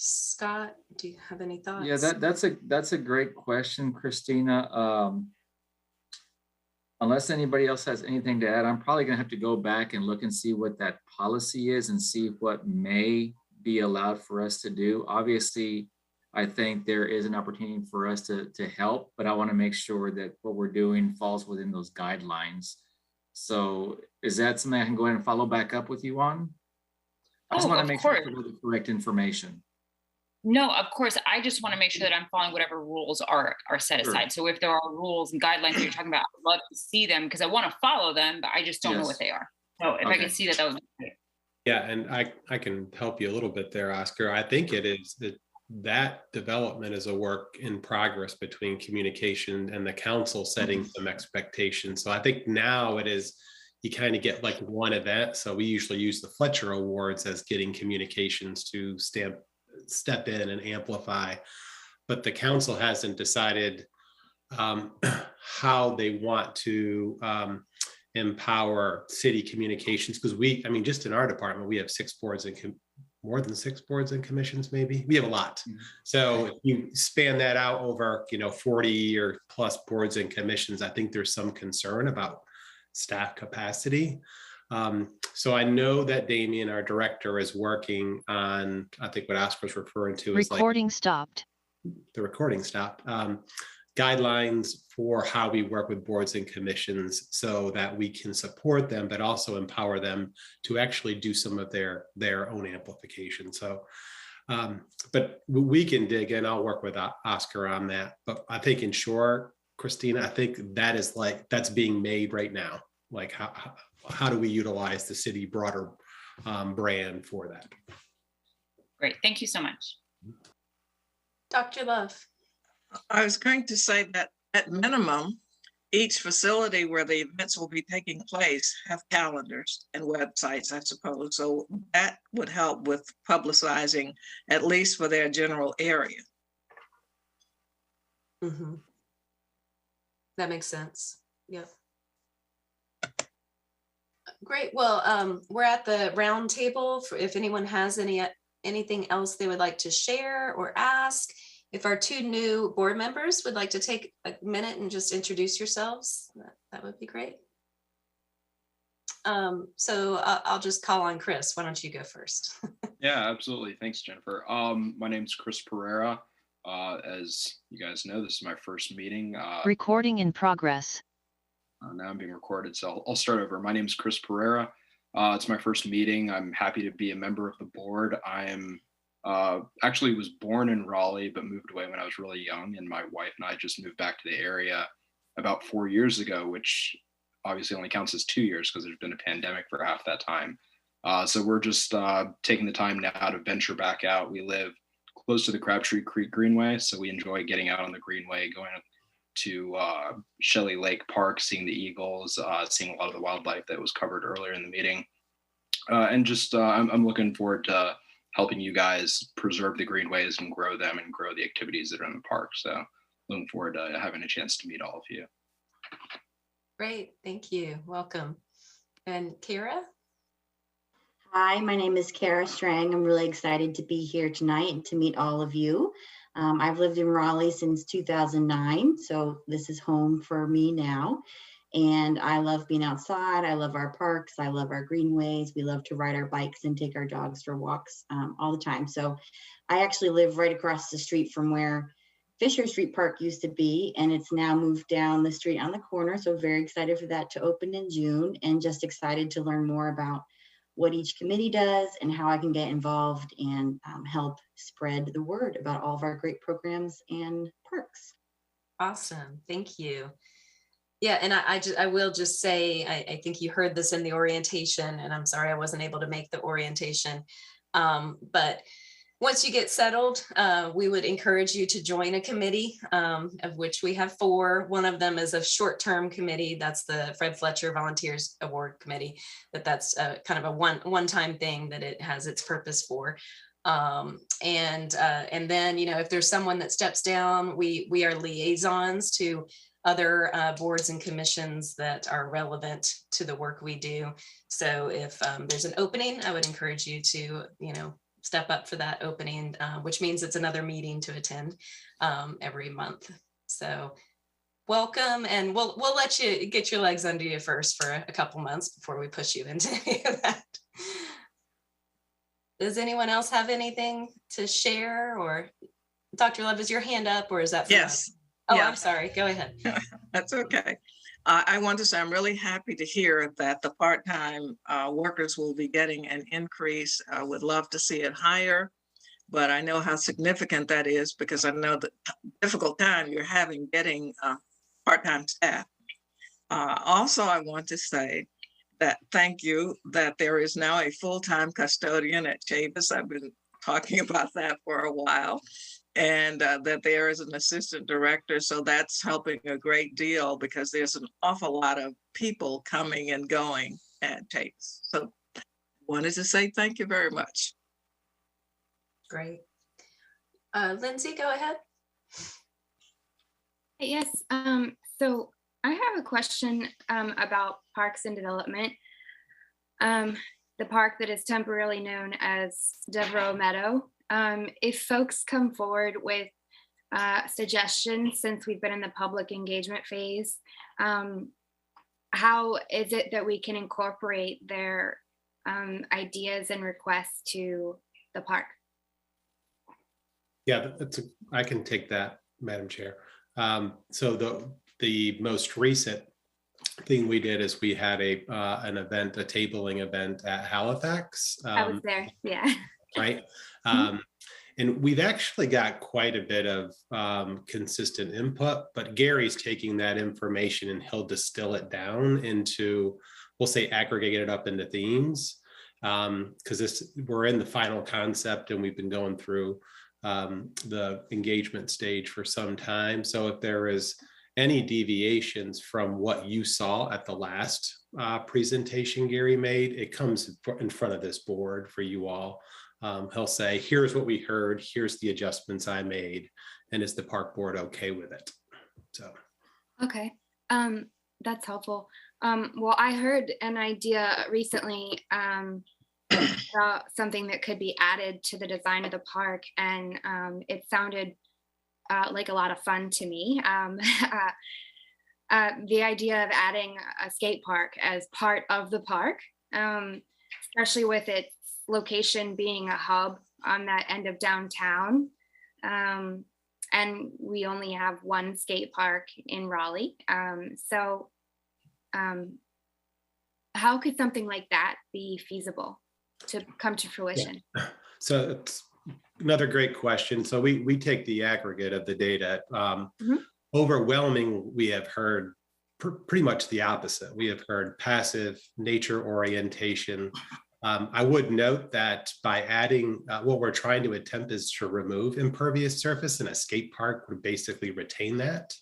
Scott, do you have any thoughts? Yeah, that's a great question, Christina. Unless anybody else has anything to add, I'm probably gonna have to go back and look and see what that policy is and see what may be allowed for us to do. Obviously, I think there is an opportunity for us to help, but I want to make sure that what we're doing falls within those guidelines. So is that something I can go ahead and follow back up with you on? I just want to make sure I provide the correct information. No, of course. I just want to make sure that I'm following whatever rules are set Sure. aside. So if there are rules and guidelines that you're talking about, I'd love to see them because I want to follow them, but I just don't know what they are. So if I Okay. can see that, that would be great. Yeah, and I can help you a little bit there, Oscar. I think it is that development is a work in progress between communication and the council setting some expectations. So I think now it is, you kind of get like one event. So we usually use the Fletcher Awards as getting communications to step in and amplify, but the council hasn't decided how they want to empower city communications, because just in our department, we have 6 boards and more than 6 boards and commissions, maybe. We have a lot. So if you span that out over, 40 or plus boards and commissions, I think there's some concern about staff capacity. So I know that Damien, our director, is working on, I think what Oscar was referring to is recording stopped. The recording stopped. Guidelines for how we work with boards and commissions so that we can support them, but also empower them to actually do some of their own amplification. So, but we can dig in. I'll work with Oscar on that. But I think in short, Christina, I think that is that's being made right now. Like how do we utilize the city broader brand for that? Great. Thank you so much. Dr. Love. I was going to say that at minimum, each facility where the events will be taking place have calendars and websites, I suppose. So that would help with publicizing, at least for their general area. Mm-hmm. That makes sense. Yep. Great. Well, we're at the round table for if anyone has anything else they would like to share or ask. If our 2 new board members would like to take a minute and just introduce yourselves, that would be great. So I'll just call on Chris. Why don't you go first? Yeah, absolutely. Thanks, Jennifer. My name's Chris Pereira. As you guys know, this is my first meeting. Recording in progress. Now I'm being recorded, so I'll start over. My name is Chris Pereira. It's my first meeting. I'm happy to be a member of the board. I'm actually was born in Raleigh, but moved away when I was really young. And my wife and I just moved back to the area about 4 years ago, which obviously only counts as 2 years because there's been a pandemic for half that time. So we're just taking the time now to venture back out. We live close to the Crabtree Creek Greenway, so we enjoy getting out on the Greenway, going to Shelley Lake Park, seeing the eagles, seeing a lot of the wildlife that was covered earlier in the meeting. And just I'm looking forward to helping you guys preserve the greenways and grow them and grow the activities that are in the park. So looking forward to having a chance to meet all of you. Great, thank you, welcome. And Kara? Hi, my name is Kara Strang. I'm really excited to be here tonight and to meet all of you. I've lived in Raleigh since 2009, so this is home for me now. And I love being outside. I love our parks. I love our greenways. We love to ride our bikes and take our dogs for walks all the time. So I actually live right across the street from where Fisher Street Park used to be, and it's now moved down the street on the corner. So very excited for that to open in June, and just excited to learn more about what each committee does and how I can get involved and help spread the word about all of our great programs and parks. Awesome, thank you. Yeah, and I will just say, I think you heard this in the orientation, and I'm sorry I wasn't able to make the orientation. But once you get settled, we would encourage you to join a committee, of which we have 4. One of them is a short-term committee. That's the Fred Fletcher Volunteers Award Committee. That's kind of a one-time thing that it has its purpose for. And then, if there's someone that steps down, we are liaisons to other boards and commissions that are relevant to the work we do. So if there's an opening, I would encourage you to, step up for that opening, which means it's another meeting to attend every month. So welcome, and we'll let you get your legs under you first for a couple months before we push you into any of that. Does anyone else have anything to share? Or Dr. Love, is your hand up, or is that for Yes. Oh, Yeah. I'm sorry. Go ahead. That's okay. I want to say I'm really happy to hear that the part-time workers will be getting an increase. I would love to see it higher, but I know how significant that is because I know the difficult time you're having getting part-time staff. Also, I want to say that thank you that there is now a full-time custodian at Chavis. I've been talking about that for a while. And that there is an assistant director. So that's helping a great deal because there's an awful lot of people coming and going at Chavis. So wanted to say thank you very much. Great. Lindsay, go ahead. Yes, so I have a question about parks and development. The park that is temporarily known as Devereaux Meadow. If folks come forward with suggestions, since we've been in the public engagement phase, how is it that we can incorporate their ideas and requests to the park? Yeah, I can take that, Madam Chair. So the most recent thing we did is we had an event, a tabling event at Halifax. I was there, yeah. Right. And we've actually got quite a bit of consistent input, but Gary's taking that information and he'll distill it down into, we'll say, aggregate it up into themes. Because we're in the final concept and we've been going through the engagement stage for some time. So if there is any deviations from what you saw at the last presentation Gary made, it comes in front of this board for you all. He'll say, here's what we heard, here's the adjustments I made, and is the park board okay with it? So. Okay, that's helpful. Well, I heard an idea recently about something that could be added to the design of the park, and it sounded like a lot of fun to me. The idea of adding a skate park as part of the park, especially with its location being a hub on that end of downtown. And we only have one skate park in Raleigh. So how could something like that be feasible to come to fruition? Yeah. So it's another great question. So we take the aggregate of the data. Overwhelming, we have heard pretty much the opposite. We have heard passive nature orientation. I would note that by adding, what we're trying to attempt is to remove impervious surface, and a skate park would basically retain that.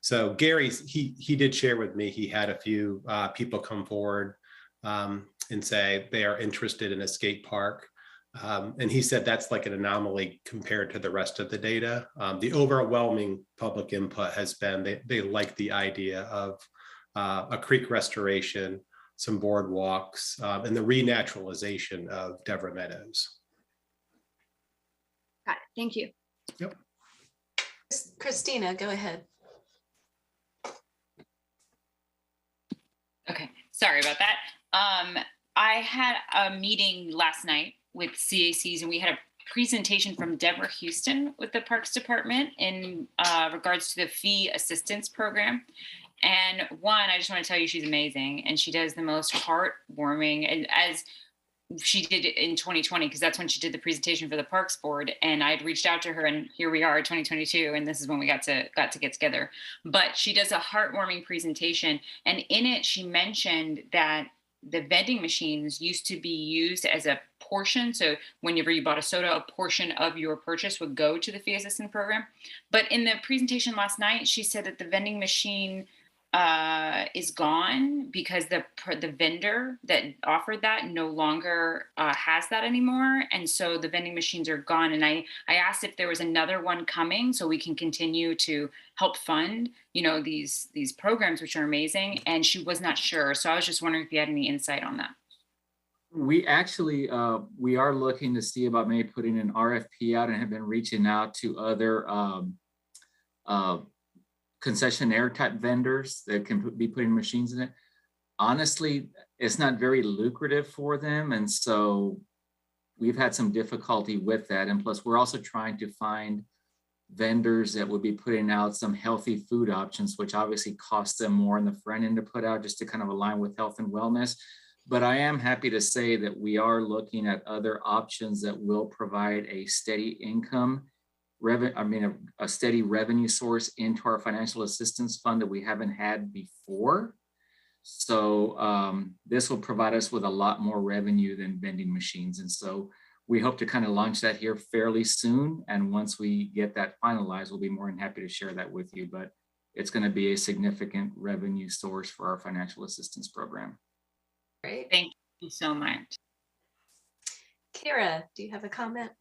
So Gary's, he did share with me, he had a few people come forward and say they are interested in a skate park. And he said that's like an anomaly compared to the rest of the data. The overwhelming public input has been they like the idea of a creek restoration, some boardwalks, and the renaturalization of Devereaux Meadows. Got it. Thank you. Yep. Christina, go ahead. Okay, sorry about that. I had a meeting last night with CACs, and we had a presentation from Deborah Houston with the Parks Department in regards to the fee assistance program. And one, I just want to tell you, she's amazing, and she does the most heartwarming, and as she did in 2020, because that's when she did the presentation for the Parks Board, and I had reached out to her, and here we are, 2022, and this is when we got to get together. But she does a heartwarming presentation, and in it, she mentioned that the vending machines used to be used as a portion. So whenever you bought a soda, a portion of your purchase would go to the fee assistance program. But in the presentation last night, she said that the vending machine is gone because the vendor that offered that no longer has that anymore, and so the vending machines are gone. And I asked if there was another one coming so we can continue to help fund, you know, these programs, which are amazing, and she was not sure. So I was just wondering if you had any insight on that. We actually, we are looking to see about maybe putting an RFP out and have been reaching out to other concessionaire type vendors that can be putting machines in it. Honestly, it's not very lucrative for them. And so we've had some difficulty with that. And plus, we're also trying to find vendors that would be putting out some healthy food options, which obviously cost them more on the front end to put out just to kind of align with health and wellness. But I am happy to say that we are looking at other options that will provide a steady income, a steady revenue source into our financial assistance fund that we haven't had before. So this will provide us with a lot more revenue than vending machines. And so we hope to kind of launch that here fairly soon. And once we get that finalized, we'll be more than happy to share that with you. But it's going to be a significant revenue source for our financial assistance program. Great. Thank you so much. Kara, do you have a comment?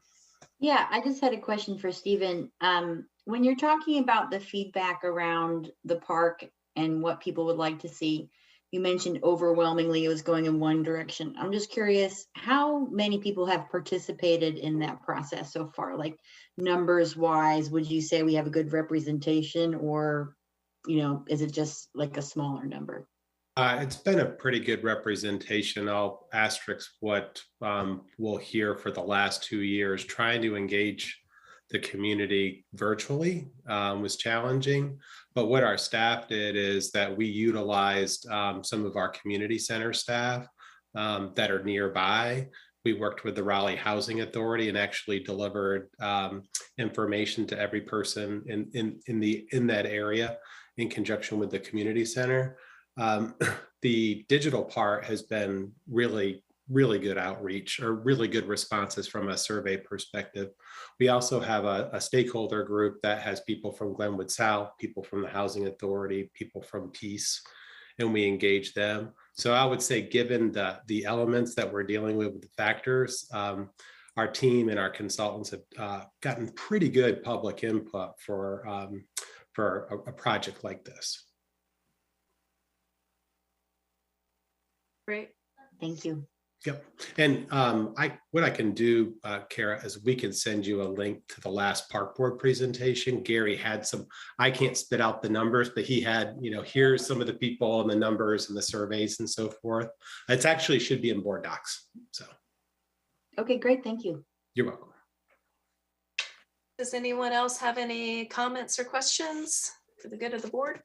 Yeah, I just had a question for Stephen. When you're talking about the feedback around the park and what people would like to see, you mentioned overwhelmingly it was going in one direction. I'm just curious, how many people have participated in that process so far? Like numbers wise, would you say we have a good representation, or, you know, is it just like a smaller number? It's been a pretty good representation. I'll asterisk what we'll hear for the last 2 years. Trying to engage the community virtually was challenging, but what our staff did is that we utilized some of our community center staff that are nearby. We worked with the Raleigh Housing Authority and actually delivered information to every person in that area in conjunction with the community center. The digital part has been really good outreach, or really good responses from a survey perspective. We also have a stakeholder group that has people from Glenwood South, people from the Housing Authority, people from Peace, and we engage them. So I would say, given the elements that we're dealing with the factors, our team and our consultants have gotten pretty good public input for a project like this. Great. Thank you. Yep. And what I can do, Kara, is we can send you a link to the last park board presentation. Gary had some, I can't spit out the numbers, but he had, you know, here's some of the people and the numbers and the surveys and so forth. It's actually should be in board docs. So. Okay, great. Thank you. You're welcome. Does anyone else have any comments or questions for the good of the board?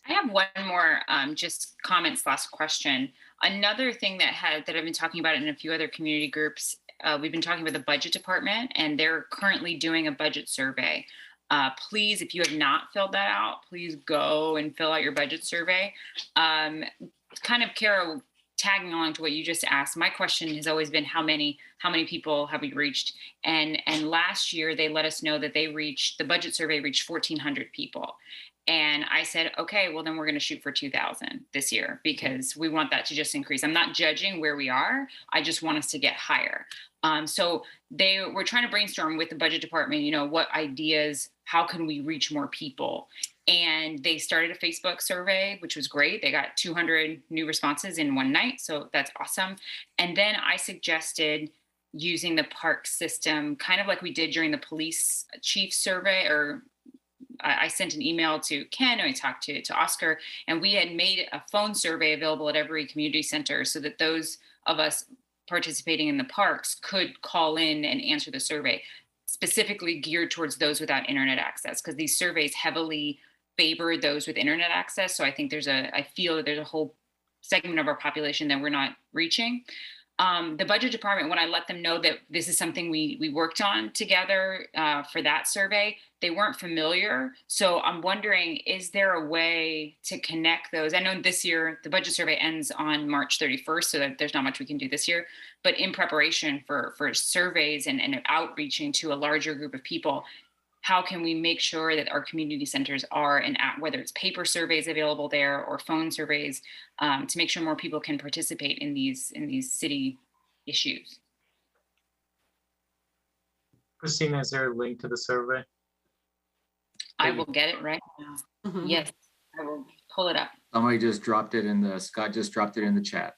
I have one more just comment / question. Another thing that I've been talking about in a few other community groups, we've been talking with the budget department, and they're currently doing a budget survey. Please, if you have not filled that out, please go and fill out your budget survey. Kind of, Kara, tagging along to what you just asked, my question has always been how many people have we reached? And last year they let us know that the budget survey reached 1,400 people. And I said, okay, well, then we're going to shoot for 2,000 this year, because we want that to just increase. I'm not judging where we are. I just want us to get higher. So we're trying to brainstorm with the budget department, you know, what ideas, how can we reach more people? And they started a Facebook survey, which was great. They got 200 new responses in one night. So that's awesome. And then I suggested using the park system, kind of like we did during the police chief survey, or I sent an email to Ken, and I talked to Oscar, and we had made a phone survey available at every community center so that those of us participating in the parks could call in and answer the survey, specifically geared towards those without internet access, because these surveys heavily favor those with internet access. So I think I feel that there's a whole segment of our population that we're not reaching. The budget department, when I let them know that this is something we worked on together for that survey, they weren't familiar. So I'm wondering, is there a way to connect those? I know this year, the budget survey ends on March 31st, so that there's not much we can do this year. But in preparation for surveys and outreaching to a larger group of people, how can we make sure that our community centers are, and whether it's paper surveys available there or phone surveys, to make sure more people can participate in these city issues? Christina, is there a link to the survey? I will get it right now. Mm-hmm. Yes, I will pull it up. Somebody just dropped it in the, Scott just dropped it in the chat.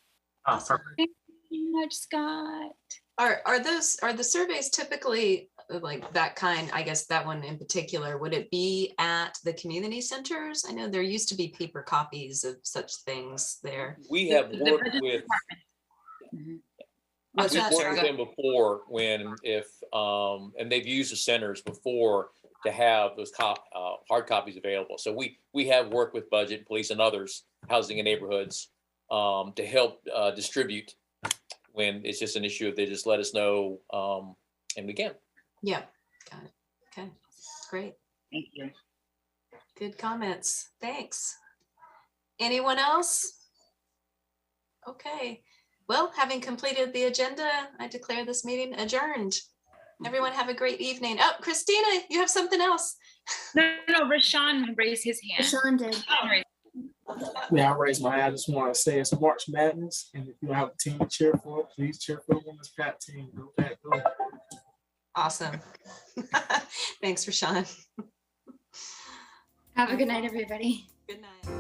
Thank you so much, Scott. Are the surveys typically like that kind? I guess that one in particular, would it be at the community centers? I know there used to be paper copies of such things there. We have worked with, What's we've that, worked with sorry? them before when and they've used the centers before to have those hard copies available. So we have worked with Budget, Police, and others, housing and neighborhoods, to help distribute when it's just an issue. If they just let us know, and we can. Yeah, got it. Okay, great. Thank you. Good comments. Thanks. Anyone else? Okay. Well, having completed the agenda, I declare this meeting adjourned. Everyone have a great evening. Oh, Christina, you have something else. No, Rashawn raised his hand. Rashawn did. Yeah, I raised my hand. I just want to say it's March Madness, and if you have a team to cheer for, please cheer for the women's Pat team. Go Pat, go. Awesome. Thanks, Rashawn. Have a good night, everybody. Good night.